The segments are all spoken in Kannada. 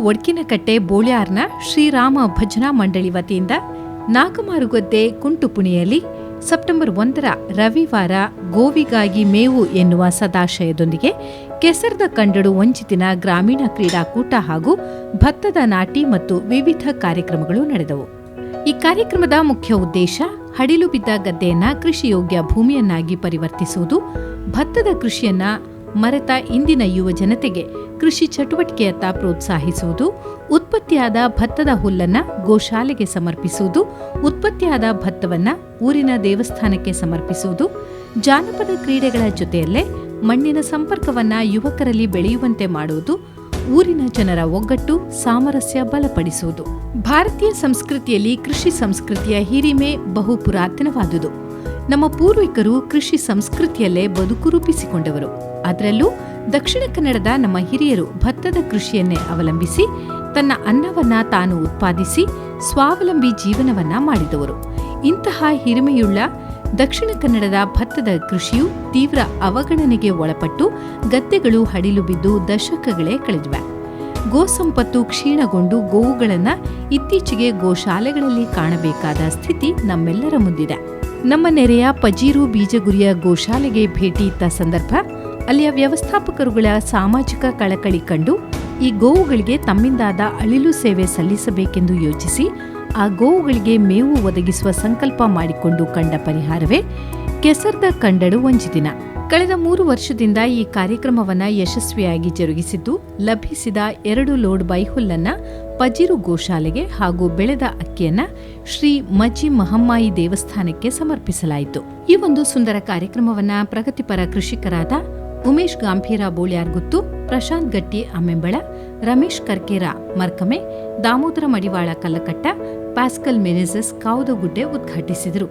ಒಡ್ಕಿನಕಟ್ಟೆ ಬೋಳ್ಯಾರ್ನ ಶ್ರೀರಾಮ ಭಜನಾ ಮಂಡಳಿ ವತಿಯಿಂದ ನಾಗಮಾರುಗದ್ದೆ ಕುಂಟುಪುಣಿಯಲ್ಲಿ ಸೆಪ್ಟೆಂಬರ್ 1 ರವಿವಾರ ಗೋವಿಗಾಗಿ ಮೇವು ಎನ್ನುವ ಸದಾಶಯದೊಂದಿಗೆ ಕೆಸರದ ಕಂಡಡು ಒಂಜಿತಿನ ಗ್ರಾಮೀಣ ಕ್ರೀಡಾಕೂಟ ಹಾಗೂ ಭತ್ತದ ನಾಟಿ ಮತ್ತು ವಿವಿಧ ಕಾರ್ಯಕ್ರಮಗಳು ನಡೆದವು. ಈ ಕಾರ್ಯಕ್ರಮದ ಮುಖ್ಯ ಉದ್ದೇಶ ಹಡಿಲು ಬಿದ್ದ ಗದ್ದೆಯನ್ನ ಕೃಷಿಯೋಗ್ಯ ಭೂಮಿಯನ್ನಾಗಿ ಪರಿವರ್ತಿಸುವುದು, ಭತ್ತದ ಕೃಷಿಯನ್ನ ಮರೆತ ಇಂದಿನ ಯುವ ಜನತೆಗೆ ಕೃಷಿ ಚಟುವಟಿಕೆಯತ್ತ ಪ್ರೋತ್ಸಾಹಿಸುವುದು, ಉತ್ಪತ್ತಿಯಾದ ಭತ್ತದ ಹುಲ್ಲನ್ನ ಗೋಶಾಲೆಗೆ ಸಮರ್ಪಿಸುವುದು, ಉತ್ಪತ್ತಿಯಾದ ಭತ್ತವನ್ನ ಊರಿನ ದೇವಸ್ಥಾನಕ್ಕೆ ಸಮರ್ಪಿಸುವುದು, ಜಾನಪದ ಕ್ರೀಡೆಗಳ ಜೊತೆಯಲ್ಲೇ ಮಣ್ಣಿನ ಸಂಪರ್ಕವನ್ನ ಯುವಕರಲ್ಲಿ ಬೆಳೆಯುವಂತೆ ಮಾಡುವುದು, ಊರಿನ ಜನರ ಒಗ್ಗಟ್ಟು ಸಾಮರಸ್ಯ ಬಲಪಡಿಸುವುದು. ಭಾರತೀಯ ಸಂಸ್ಕೃತಿಯಲ್ಲಿ ಕೃಷಿ ಸಂಸ್ಕೃತಿಯ ಹಿರಿಮೆ ಬಹು ಪುರಾತನವಾದುದು. ನಮ್ಮ ಪೂರ್ವಿಕರು ಕೃಷಿ ಸಂಸ್ಕೃತಿಯಲ್ಲೇ ಬದುಕು ರೂಪಿಸಿಕೊಂಡವರು. ಅದರಲ್ಲೂ ದಕ್ಷಿಣ ಕನ್ನಡದ ನಮ್ಮ ಹಿರಿಯರು ಭತ್ತದ ಕೃಷಿಯನ್ನೇ ಅವಲಂಬಿಸಿ ತನ್ನ ಅನ್ನವನ್ನ ತಾನು ಉತ್ಪಾದಿಸಿ ಸ್ವಾವಲಂಬಿ ಜೀವನವನ್ನ ಮಾಡಿದವರು. ಇಂತಹ ಹಿರಿಮೆಯುಳ್ಳ ದಕ್ಷಿಣ ಕನ್ನಡದ ಭತ್ತದ ಕೃಷಿಯು ತೀವ್ರ ಅವಗಣನೆಗೆ ಒಳಪಟ್ಟು ಗದ್ದೆಗಳು ಹಡಿಲು ಬಿದ್ದು ದಶಕಗಳೇ ಕಳೆದಿವೆ. ಗೋಸಂಪತ್ತು ಕ್ಷೀಣಗೊಂಡು ಗೋವುಗಳನ್ನು ಇತ್ತೀಚೆಗೆ ಗೋಶಾಲೆಗಳಲ್ಲಿ ಕಾಣಬೇಕಾದ ಸ್ಥಿತಿ ನಮ್ಮೆಲ್ಲರ ಮುಂದಿದೆ. ನಮ್ಮ ನೆರೆಯ ಪಜೀರು ಬೀಜಗುರಿಯ ಗೋಶಾಲೆಗೆ ಭೇಟಿ ಇತ್ತ ಸಂದರ್ಭ ಅಲ್ಲಿಯ ವ್ಯವಸ್ಥಾಪಕರುಗಳ ಸಾಮಾಜಿಕ ಕಳಕಳಿ ಕಂಡು ಈ ಗೋವುಗಳಿಗೆ ತಮ್ಮಿಂದಾದ ಅಳಿಲು ಸೇವೆ ಸಲ್ಲಿಸಬೇಕೆಂದು ಯೋಚಿಸಿ ಆ ಗೋವುಗಳಿಗೆ ಮೇವು ಒದಗಿಸುವ ಸಂಕಲ್ಪ ಮಾಡಿಕೊಂಡು ಕಂಡ ಪರಿಹಾರವೇ ಕೆಸರ್ದ ಕಂಡಡು ಒಂಜಿದಿನ. ಕಳೆದ 3 ವರ್ಷದಿಂದ ಈ ಕಾರ್ಯಕ್ರಮವನ್ನು ಯಶಸ್ವಿಯಾಗಿ ಜರುಗಿಸಿದ್ದು, ಲಭಿಸಿದ 2 ಲೋಡ್ ಬೈಹುಲ್ಲನ್ನ ಪಜೀರು ಗೋಶಾಲೆಗೆ ಹಾಗೂ ಬೆಳೆದ ಅಕ್ಕಿಯನ್ನ ಶ್ರೀ ಮಜ್ಜಿ ಮಹಮ್ಮಾಯಿ ದೇವಸ್ಥಾನಕ್ಕೆ ಸಮರ್ಪಿಸಲಾಯಿತು. ಈ ಒಂದು ಸುಂದರ ಕಾರ್ಯಕ್ರಮವನ್ನ ಪ್ರಗತಿಪರ ಕೃಷಿಕರಾದ ಉಮೇಶ್ ಗಾಂಭೀರ ಬೋಳ್ಯಾರ್ಗುತ್ತು, ಪ್ರಶಾಂತ್ ಗಟ್ಟಿ ಅಮ್ಮೆಂಬಳ, ರಮೇಶ್ ಕರ್ಕೇರ ಮರ್ಕಮೆ, ದಾಮೋದರ ಮಡಿವಾಳ ಕಲ್ಲಕಟ್ಟ, ಪ್ಯಾಸ್ಕಲ್ ಮೆನೆಸಸ್ ಕಾವುದಗುಡ್ಡೆ ಉದ್ಘಾಟಿಸಿದರು.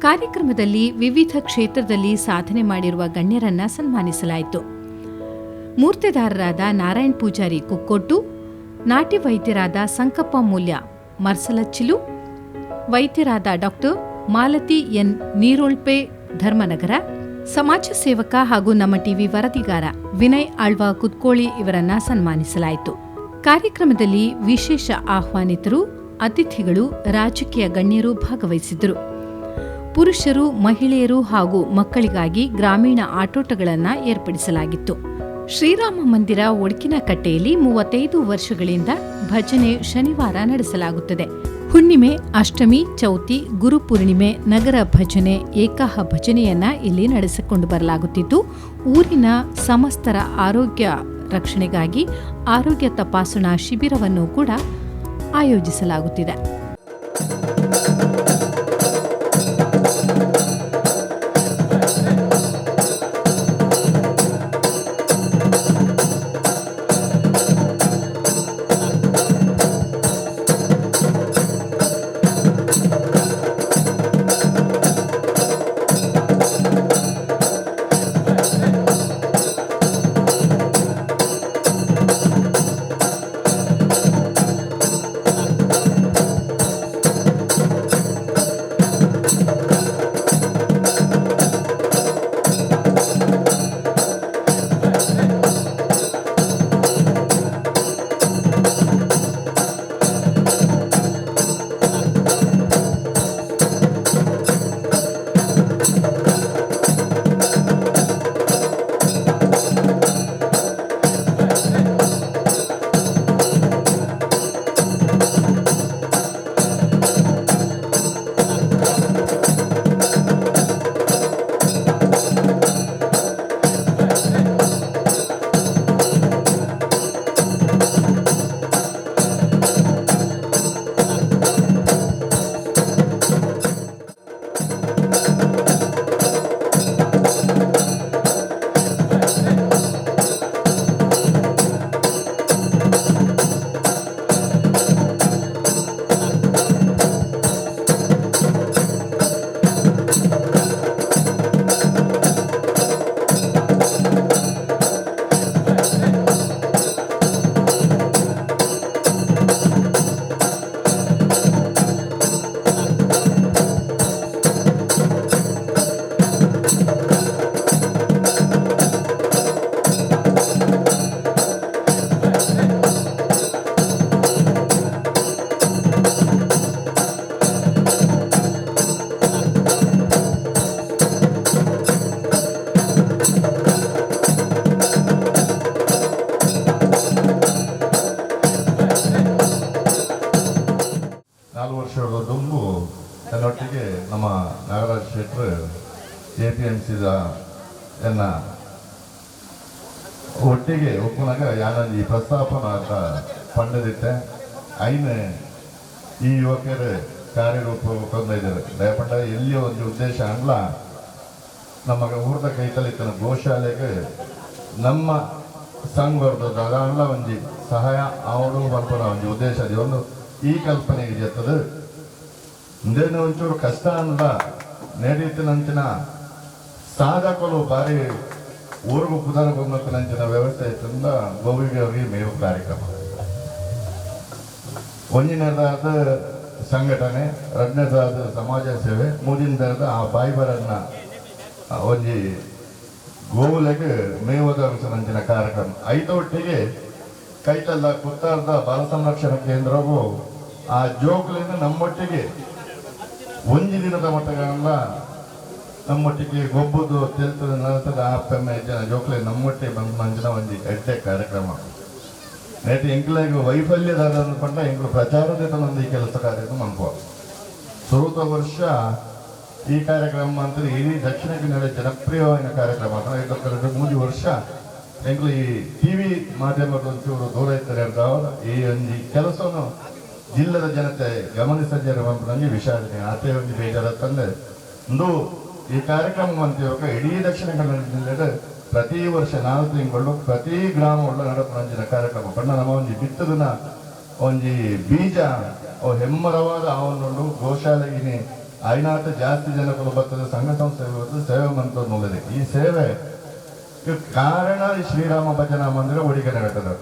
ಕಾರ್ಯಕ್ರಮದಲ್ಲಿ ವಿವಿಧ ಕ್ಷೇತ್ರದಲ್ಲಿ ಸಾಧನೆ ಮಾಡಿರುವ ಗಣ್ಯರನ್ನ ಸನ್ಮಾನಿಸಲಾಯಿತು. ಮೂರ್ತಿದಾರರಾದ ನಾರಾಯಣ್ ಪೂಜಾರಿ ಕುಕ್ಕೊಟ್ಟು, ನಾಟಿ ವೈದ್ಯರಾದ ಸಂಕಪ್ಪ ಮೂಲ್ಯ ಮರ್ಸಲಚ್ಚಿಲು, ವೈದ್ಯರಾದ ಡಾಕ್ಟರ್ ಮಾಲತಿ ಎನ್ ನೀರೋಳ್ಪೆ ಧರ್ಮನಗರ, ಸಮಾಜ ಸೇವಕ ಹಾಗೂ ನಮ್ಮ ಟಿವಿ ವರದಿಗಾರ ವಿನಯ್ ಆಳ್ವ ಕುತ್ಕೋಳಿ ಇವರನ್ನ ಸನ್ಮಾನಿಸಲಾಯಿತು. ಕಾರ್ಯಕ್ರಮದಲ್ಲಿ ವಿಶೇಷ ಆಹ್ವಾನಿತರು, ಅತಿಥಿಗಳು, ರಾಜಕೀಯ ಗಣ್ಯರು ಭಾಗವಹಿಸಿದ್ದರು. ಪುರುಷರು, ಮಹಿಳೆಯರು ಹಾಗೂ ಮಕ್ಕಳಿಗಾಗಿ ಗ್ರಾಮೀಣ ಆಟೋಟಗಳನ್ನು ಏರ್ಪಡಿಸಲಾಗಿತ್ತು. ಶ್ರೀರಾಮ ಮಂದಿರ ಒಡ್ಕಿನಕಟ್ಟೆಯಲ್ಲಿ 35 ವರ್ಷಗಳಿಂದ ಭಜನೆ ಶನಿವಾರ ನಡೆಸಲಾಗುತ್ತದೆ. ಹುಣ್ಣಿಮೆ, ಅಷ್ಟಮಿ, ಚೌತಿ, ಗುರುಪೂರ್ಣಿಮೆ, ನಗರ ಭಜನೆ, ಏಕಾಹ ಭಜನೆಯನ್ನ ಇಲ್ಲಿ ನಡೆಸಿಕೊಂಡು ಬರಲಾಗುತ್ತಿದ್ದು, ಊರಿನ ಸಮಸ್ತರ ಆರೋಗ್ಯ ರಕ್ಷಣೆಗಾಗಿ ಆರೋಗ್ಯ ತಪಾಸಣಾ ಶಿಬಿರವನ್ನು ಕೂಡ ಆಯೋಜಿಸಲಾಗುತ್ತಿದೆ. 4 ವರ್ಷದ ದುಂಬು ನನ್ನೊಟ್ಟಿಗೆ ನಮ್ಮ ನಾಗರಾಜ್ ಶೆಟ್ಟರ್ APMCದ ಎನ್ನ ಒಟ್ಟಿಗೆ ಒಪ್ಪನಾಗ ಯಾನೊಂದು ಈ ಪ್ರಸ್ತಾಪನ ಅಂತ ಪಂಡದಿತ್ತೆ ಐನು ಈ ಯುವಕರು ಕಾರ್ಯರೂಪ ಕೊಂದಿದ್ದಾರೆ ದಯಪಂಡ ಎಲ್ಲಿಯೋ ಒಂದು ಉದ್ದೇಶ ಅಲ್ಲ ನಮಗೆ ಊರ್ದ ಕೈತಲಿತನ ಗೋಶಾಲೆಗೆ ನಮ್ಮ ಸಂಘ ಬರ್ತದ ಅದಲ್ಲ ಒಂಜಿ ಸಹಾಯ ಅವಳು ಬರ್ಪನ ಒಂಜಿ ಉದ್ದೇಶ ಒಂದು ಈ ಕಲ್ಪನೆಗೆ ಜತ್ತದ ಇಂದೇನು ಒಂಚೂರು ಕಷ್ಟ ಅಂದ ನಡೀತಿನಂಚಿನ ಸಾಧಕರು ಬಾರಿ ಊರಿಗೂ ಪುದರ ನಂಚಿನ ವ್ಯವಸ್ಥೆ ಇತ್ತಂದ ಗೋವಿಗೆ ಅವರಿಗೆ ಮೇವು ಕಾರ್ಯಕ್ರಮ ಒಂದಿನದಾದ ಸಂಘಟನೆ ಎರಡನೇದಾದ ಸಮಾಜ ಸೇವೆ ಮೂರನೇದಾದ ಆ ಬಾಯಿಬರನ್ನ ಒಂಜಿ ಗೋವುಲೆಗೆ ಮೇವದ ನಂಚಿನ ಕಾರ್ಯಕ್ರಮ ಐದೊಟ್ಟಿಗೆ ಕೈತಲ್ಲ ಕುತ್ತಾರದ ಬಾಲ ಸಂರಕ್ಷಣಾ ಕೇಂದ್ರವು ಆ ಜೋಕ್ಲಿಂದ ನಮ್ಮೊಟ್ಟಿಗೆ ಒಂಜಿ ದಿನದ ಮಟ್ಟಗಳೆಲ್ಲ ನಮ್ಮೊಟ್ಟಿಗೆ ಗೊಬ್ಬುದು ತೆಲ್ತದ ನಲತದ ಆಪ್ಪೆಮ್ಮ ಜನ ಜೋಕ್ಲೆ ನಮ್ಮೊಟ್ಟಿಗೆ ಬಂದು ಮಂಜಿನ ಒಂದು ಎಡ್ಡೆ ಕಾರ್ಯಕ್ರಮ ನೇಟಿ ಎಂಕ್ಲಾಗಿ ವೈಫಲ್ಯದಾದ ಅಂದ್ಕೊಂಡ ಎಂಕ್ಲು ಪ್ರಚಾರದ ಒಂದು ಈ ಕೆಲಸ ಕಾರ್ಯಕ್ರಮ ಅನ್ಕೋ ಸೋತ ವರ್ಷ ಈ ಕಾರ್ಯಕ್ರಮ ಅಂತ ಇಡೀ ದಕ್ಷಿಣ ಕನ್ನಡ ಜನಪ್ರಿಯವಾದ ಕಾರ್ಯಕ್ರಮ ಅಂತ 3 ವರ್ಷ ಎಂಕ್ಲು ಈ TV ಮಾಧ್ಯಮದ ಒಂಚೂರು ದೂರ ಇರ್ತಾರೆ ಅಂತ ಈ ಒಂದು ಕೆಲಸವನ್ನು ಜಿಲ್ಲದ ಜನತೆ ಗಮನಿಸಿದ್ದಾರೆ ನನಗೆ ವಿಷಾದನೆ ಆತೆ ಒಂದು ಬೇಜಾರತ್ತಂದ್ರೆ ಒಂದು ಈ ಕಾರ್ಯಕ್ರಮ ಅಂತ ಇಡೀ ದಕ್ಷಿಣ ಕನ್ನಡ ಜಿಲ್ಲೆದ ಪ್ರತಿ ವರ್ಷ 4 ತಿಂಗಳು ಪ್ರತಿ ಗ್ರಾಮ ಒಳ್ಳೆ ನಡಪಂಚಿನ ಕಾರ್ಯಕ್ರಮ ಬಣ್ಣ ನಮ್ಮ ಒಂದು ಬಿತ್ತದನ ಒಂದು ಬೀಜ ಹೆಮ್ಮರವಾದ ಅವನೊಂದು ಗೋಶಾಲೆಗಿನಿ ಐನಾಟ ಜಾಸ್ತಿ ಜನಗಳು ಬರ್ತದೆ ಸಂಘ ಸಂಸ್ಥೆ ಸೇವೆ ಮಂತ್ರದ ಈ ಸೇವೆ ಕಾರಣ ಈ ಶ್ರೀರಾಮ ಭಜನಾ ಮಂದಿರ ಒಡಿಗೆ ನಡೀತದೆ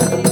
Thank you.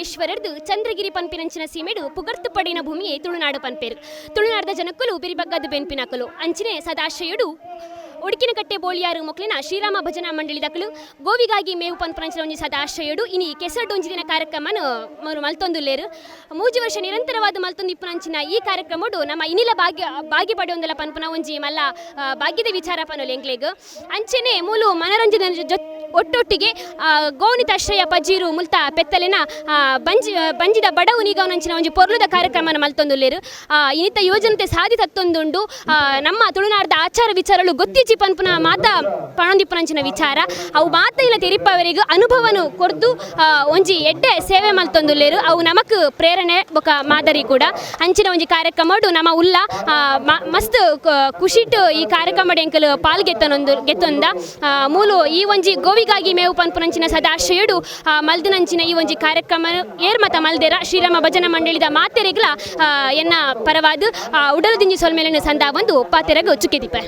ಈಶ್ವರರ್ದು ಚಂದ್ರಗಿರಿ ಪನ್ಪಿನಂಚಿನ ಸೀಮೆಡು ಪುಗರ್ತು ಪಡಿನ ಭೂಮಿಯೇ ತುಳುನಾಡು ಪನ್ಪೇರು. ತುಳುನಾಡದ ಜನಕ್ಕಲು ಬಿರಿಬಗ್ಗದ ಬೆನ್ಪಿನಕಲು ಅಂಚಿನೆ ಸದಾಶಯುಡು ಒಡಿಕಿನ ಕಟ್ಟೆ ಬೋಳಿಯಾರು ಮೊಕ್ಲಿನ ಶ್ರೀರಾಮ ಭಜನಾ ಮಂಡಳಿ ದಕ್ಕಲು ಗೋವಿಗಾಗಿ ಮೇವು ಪನ್ಪರಂಚಿನ ಒಂಜಿ ಸದಾಶಯುಡು ಇನಿ ಕೆಸರಡು ಒಂಜಿ ದಿನ ಕಾರ್ಯಕ್ರಮನ ಮಲ್ತೊಂದುಲ್ಲೇರು. 3 ವರ್ಷ ನಿರಂತರವಾದ ಮಲ್ತೊಂದು ಇಪ್ಪುನಂಚಿನ ಈ ಕಾರ್ಯಕ್ರಮಡು ನಮ್ಮ ಇನಿಲ ಭಾಗ್ಯ ಪಡೆಯೊಂದಲ ಪನ್ಪನ ಒಂಜಿ ಮಲ್ಲ ಭಾಗ್ಯದ ವಿಚಾರ ಪನೋಲಿ ಎಂಕ್ಲೆಗ್ ಅಂಚೆನೆ ಮೂಲು ಮನೋರಂಜನೆ ಒಟ್ಟೊಟ್ಟಿಗೆ ಗೋನಿತಾಶ್ರಯ ಪಜ್ಜೀರು ಮುಲ್ತ ಪೆತ್ತಲಿನ ಬಂಜಿದ ಬಡವು ನೀಗವನಂಚಿನ ಒಂಜಿ ಪೊರ್ಲುದ ಕಾರ್ಯಕ್ರಮನ ಮಲ್ತೊಂದುಲ್ಲೇರು. ಇನಿತ ಯೋಜನತೆ ಸಾಧಿ ತತ್ತೊಂದುಂಡು ನಮ್ಮ ತುಳುನಾಡದ ಆಚಾರ ವಿಚಾರಗಳು ಗೊತ್ತಿಚ್ಚಿ ಪನ್ಪುನ ಮಾತ ಪಣೊಂದಿಪ್ಪನಂಚಿನ ವಿಚಾರ ಅವು ಮಾತ ಇಲ್ಲ ತೆರಿಪವರೆಗೂ ಅನುಭವನು ಕೊರ್ದು ಒಂಜಿ ಎಡ್ಡೆ ಸೇವೆ ಮಲ್ತೊಂದುಲ್ಲೇರು. ಅವು ನಮಕ್ ಪ್ರೇರಣೆ ಬೊಕ ಮಾದರಿ ಕೂಡ ಅಂಚಿನ ಒಂಜಿ ಕಾರ್ಯಕ್ರಮಡು ನಮ್ಮ ಉಲ್ಲ ಮಸ್ತ್ ಖುಷಿಟ್ ಈ ಕಾರ್ಯಕ್ರಮಡ್ ಎಂಕಲು ಗೆತ್ತೊಂದ ಮೂಲು ಈ ಒಂಜಿ ಗೋವಿಗಾಗಿ ಮೇವು ಪನ್ಪುನಂಚಿನ ಸದಾಶಯುಡು ಮಲ್ದಿನಂಚಿನ ಈ ಒಂಜಿ ಕಾರ್ಯಕ್ರಮ ಏರ್ಮತ ಮಲ್ದೆರ ಶ್ರೀರಾಮ ಭಜನಾ ಮಂಡಳಿದ ಮಾತೆರೆಗ್ಲ ಎನ್ನ ಪರವಾದ ಉಡಲದಿಂಜಿ ಸೊಲ್ಮೇಲಿನ ಸಂದ ಒಂದು ಪಾತೆರಗ ಚುಕ್ಕೆದಿಪ್ಪೆ.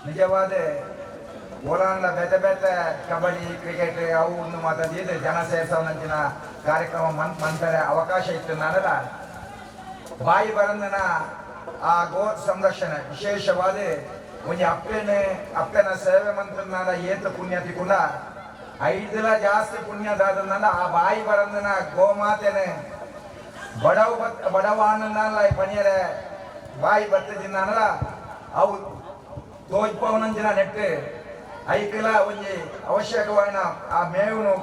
ನಿಜವಾದ ಓಲಾನ್ಲ ಬೆತೆ ಬೆತೆ ಕಬಡ್ಡಿ ಕ್ರಿಕೆಟ್ ಅವು ಒಂದು ಮಾತಾಡಿದ್ರೆ ಜನ ಸೇರ್ಸೋನಂಚಿನ ಕಾರ್ಯಕ್ರಮ ಮಂತಾರೆ ಅವಕಾಶ ಇತ್ತು. ನಾನಲ್ಲ ಬಾಯಿ ಬರಂದನ ಆ ಗೋ ಸಂರಕ್ಷಣೆ ವಿಶೇಷವಾದ ಒಂಜಿ ಅಪ್ಪನ ಸೇವೆ ಮಂತ್ರನಾದ ಏತ ಪುಣ್ಯತಿ ಕೂಡ 5 ಜಾಸ್ತಿ ಪುಣ್ಯದಾದನಲ್ಲ ಆ ಬಾಯಿ ಬರಂದನ ಗೋಮಾತೆನೆ ಬಡವಾನಲ್ಲ ಪನಿಯರೆ ಬಾಯಿ ಬರ್ತದಿನ್ನಲ್ಲ ಅವು ತೋಜ್ಪವನಂಜಿನ ನೆಟ್ಟು ಐಕಲ ಒಂಜಿ ಅವಶ್ಯಕವಾದ ಆ ಮೇವುನು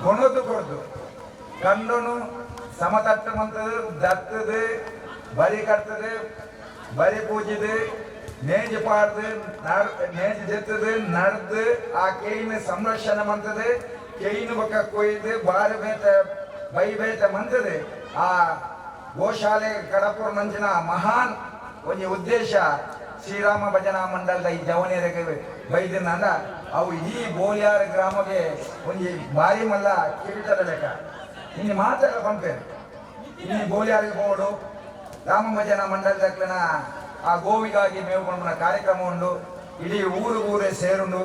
ಕೊಣದು ಕೊಡ್ದು ಕಂಡನು ಸಮತಟ್ಟು ಮಂತದು ದತ್ತದು ಬಲಿ ಕಟ್ತದು ಬಲಿ ಪೂಜಿದು ನೇಜು ಪಾಡ್ದು ನೇಜು ಜೆತ್ತದು ನಡೆದು ಆ ಕೇಯಿನ ಸಂರಕ್ಷಣೆ ಮಂತದು ಕೇಯಿನ ಬಕ್ಕ ಕೊಯ್ದು ಬಾರಿ ಬೇತ ಬೈ ಬೇತ ಮಂತದು ಆ ಗೋಶಾಲೆ ಕಡಪುರ ನಂಚಿನ ಮಹಾನ್ ಒಂಜಿ ಉದ್ದೇಶ ಶ್ರೀರಾಮ ಭಜನಾ ಮಂಡಲದ ಈ ಜವನಿಯರಿಗೆ ಬೈದಿನಂದ ಅವು ಈ ಬೋಲಿಯಾರ ಗ್ರಾಮಗೆ ಒಂಜಿ ಬಾರಿ ಮಲ್ಲ ಕಿರಿತದ ಲೆಕ್ಕ ಇನ್ನು ಮಾತೆಲ್ಲ ಪಂಪೆ ಇನ್ನು ಬೋಲಿಯಾರಿಗೆ ಹೋಡು ರಾಮ ಭಜನಾ ಮಂಡಲದಕ್ಲಿನ ಆ ಗೋವಿಗಾಗಿ ಮೇವು ಪಂಪನ ಕಾರ್ಯಕ್ರಮ ಉಂಡು. ಇಡೀ ಊರೇ ಸೇರುಂಡು.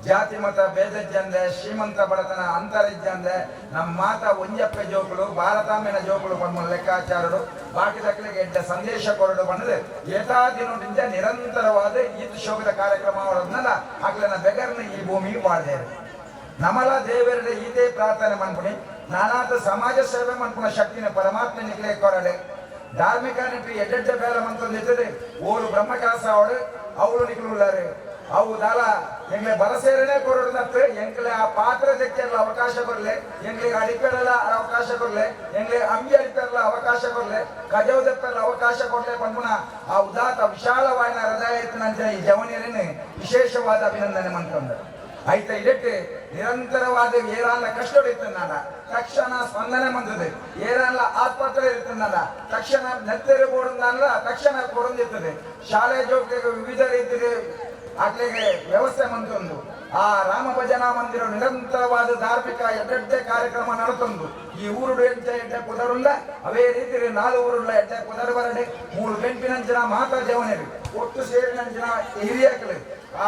ಜಾತಿ ಮತ ಬೇದಜ್ಜಂದೆ ಶ್ರೀಮಂತ ಬಡತನ ಅಂತರಿಜ್ಜಂದೆ ನಮ್ಮ ಮಾತ ಒಂಜಪ್ಪೆ ಜೋಕುಲು ಭಾರತಾಂಬೆನ ಜೋಕುಲು ಪನ್ಮನ ಲೆಕ್ಕಾಚಾರರು ಬಾಕಿ ದಕ್ಕಲಿಗೆ ಎಡ್ಡ ಸಂದೇಶ ಕೊರಡು ಬಂದದೆ ಏತಾದಿನೋಡಿಂದ ನಿರಂತರವಾದ ಈ ಶೋಕದ ಕಾರ್ಯಕ್ರಮ ಅವರನ್ನೆಲ್ಲ ಆಗ್ಲನ ಬೆಗರ್ನ ಈ ಭೂಮಿಗೆ ಬಾಳ್ದೇರು. ನಮಲ ದೇವರಡೆ ಈದೇ ಪ್ರಾರ್ಥನೆ ಮನ್ಪುಣಿ ನಾನಾದ ಸಮಾಜ ಸೇವೆ ಮನ್ಪುಣ ಶಕ್ತಿನ ಪರಮಾತ್ಮ ನಿಕ್ಲೆ ಕೊರಡೆ ಧಾರ್ಮಿಕ ನಿಟ್ಟು ಎಡ್ಡೆಡ್ಡ ಬೇಲ ಮಂತೊಂದಿರ್ತದೆ ಓರು ಬ್ರಹ್ಮಕಾಸ ಅವಳು ಅವಳು ನಿಕ್ಲುಳ್ಳಾರೆ ಅವು ದಾಲ ಎಂಗ್ಲೆ ಬರಸೇರನೆ ಕೊರಡದತ್ತು ಎಂಗ್ಲೆ ಆ ಪಾತ್ರ ತೆಕ್ಕೆಲ್ಲ ಅವಕಾಶ ಕೊರ್ಲೆ ಎಂಗ್ಲಿಗೆ ಅಡಿಪೆಲ್ಲ ಅವಕಾಶ ಕೊರ್ಲೆ ಎಂಗ್ಲೆ ಅಂಗಿ ಅಡಿಪೆಲ್ಲ ಅವಕಾಶ ಕೊರ್ಲೆ ಕಜವದೆಪ್ಪೆಲ್ಲ ಅವಕಾಶ ಕೊಡ್ಲೆ ಪನ್ಪುಣ ಆ ಉದಾತ್ತ ವಿಶಾಲವಾದ ಹೃದಯ ಇತ್ತಿನಂತ ಈ ಜವನಿಯರನ್ನೇ ವಿಶೇಷವಾದ ಅಭಿನಂದನೆ ಮಂತ್ಕೊಂಡರು. ಐತೆ ಇದಕ್ಕೆ ನಿರಂತರವಾದ ಏರಾಲ ಕಷ್ಟ ಇರ್ತನಲ್ಲ ತಕ್ಷಣ ಸ್ಪಂದನೆ ಬಂದದೆ ಏರಾಲ ಆಸ್ಪತ್ರೆ ಇರ್ತನಲ್ಲ ತಕ್ಷಣ ನೆತ್ತರೆ ಬೋಡಲ್ಲ ತಕ್ಷಣ ಕೊಡೊಂದಿರ್ತದೆ. ಶಾಲೆ ಜೋಗಿಗೆ ವಿವಿಧ ರೀತಿಯ ಆಗ್ಲಿಗೆ ವ್ಯವಸ್ಥೆ ಮಂತೊಂದು ಆ ರಾಮ ಭಜನಾ ಮಂದಿರ ನಿರಂತರವಾದ ಧಾರ್ಮಿಕ ಎಡ್ಡೆ ಕಾರ್ಯಕ್ರಮ ನಡೆತೊಂದು ಈ ಊರುಡು ಎಡ್ಡೆ ಕುದರುಲ್ಲ ಅವೇ ರೀತಿ 4 ಊರುಳ್ಳ ಎಡ್ಡೆ ಕುದರು ಬರಡೆ 3 ಬೆಂಪಿನಂಚಿನ ಮಾತಾ ಜವನರು ಒಟ್ಟು ಸೇರಿನಂಚಿನ ಹಿರಿಯಕಲು ಆ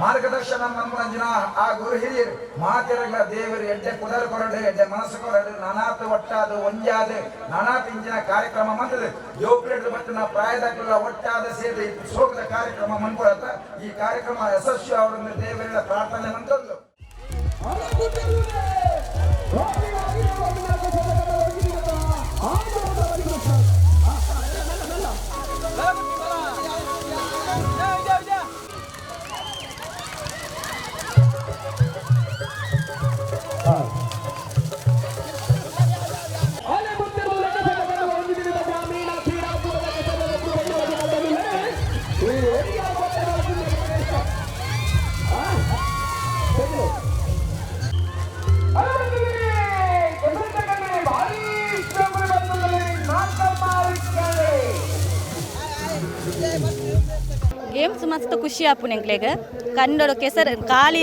ಮಾರ್ಗದರ್ಶನ ಮನ್ಮಂಜಿನ ಆ ಗುರು ಹಿರಿಯರು ಮಾತೆರಗಳ ದೇವರು ಎಡ್ಡೆ ಕುದರ್ ಕೊರಡೆ ಎಡ್ಡೆ ಮನಸ್ಸು ಕೊರಡೆ ನಾನಾತ ಒಟ್ಟಾದ ಒಂಜಾದ ನಾನಾತ ಇಂಚಿನ ಕಾರ್ಯಕ್ರಮ ಮಂತದೆ ಯೋಗ್ಯರು ಬತ್ತಿನ ಪ್ರಾಯದಕ್ಕೆಲ್ಲ ಒಟ್ಟಾದ ಸೇರಿ ಶೋಕದ ಕಾರ್ಯಕ್ರಮ ಮನ್ಕೊಳತ್ತ ಈ ಕಾರ್ಯಕ್ರಮ ಯಶಸ್ವಿ ಅವರನ್ನು ದೇವರ ಪ್ರಾರ್ಥನೆ ಮಂತದ್ದು. ಗೇಮ್ಸ್ ಮಸ್ತ್ ಖುಷಿ ಆಪುಂಡು ಎಂಕ್ಲೆಗ್ ಕಂಡೋಡು ಕೆಸರು ಖಾಲಿ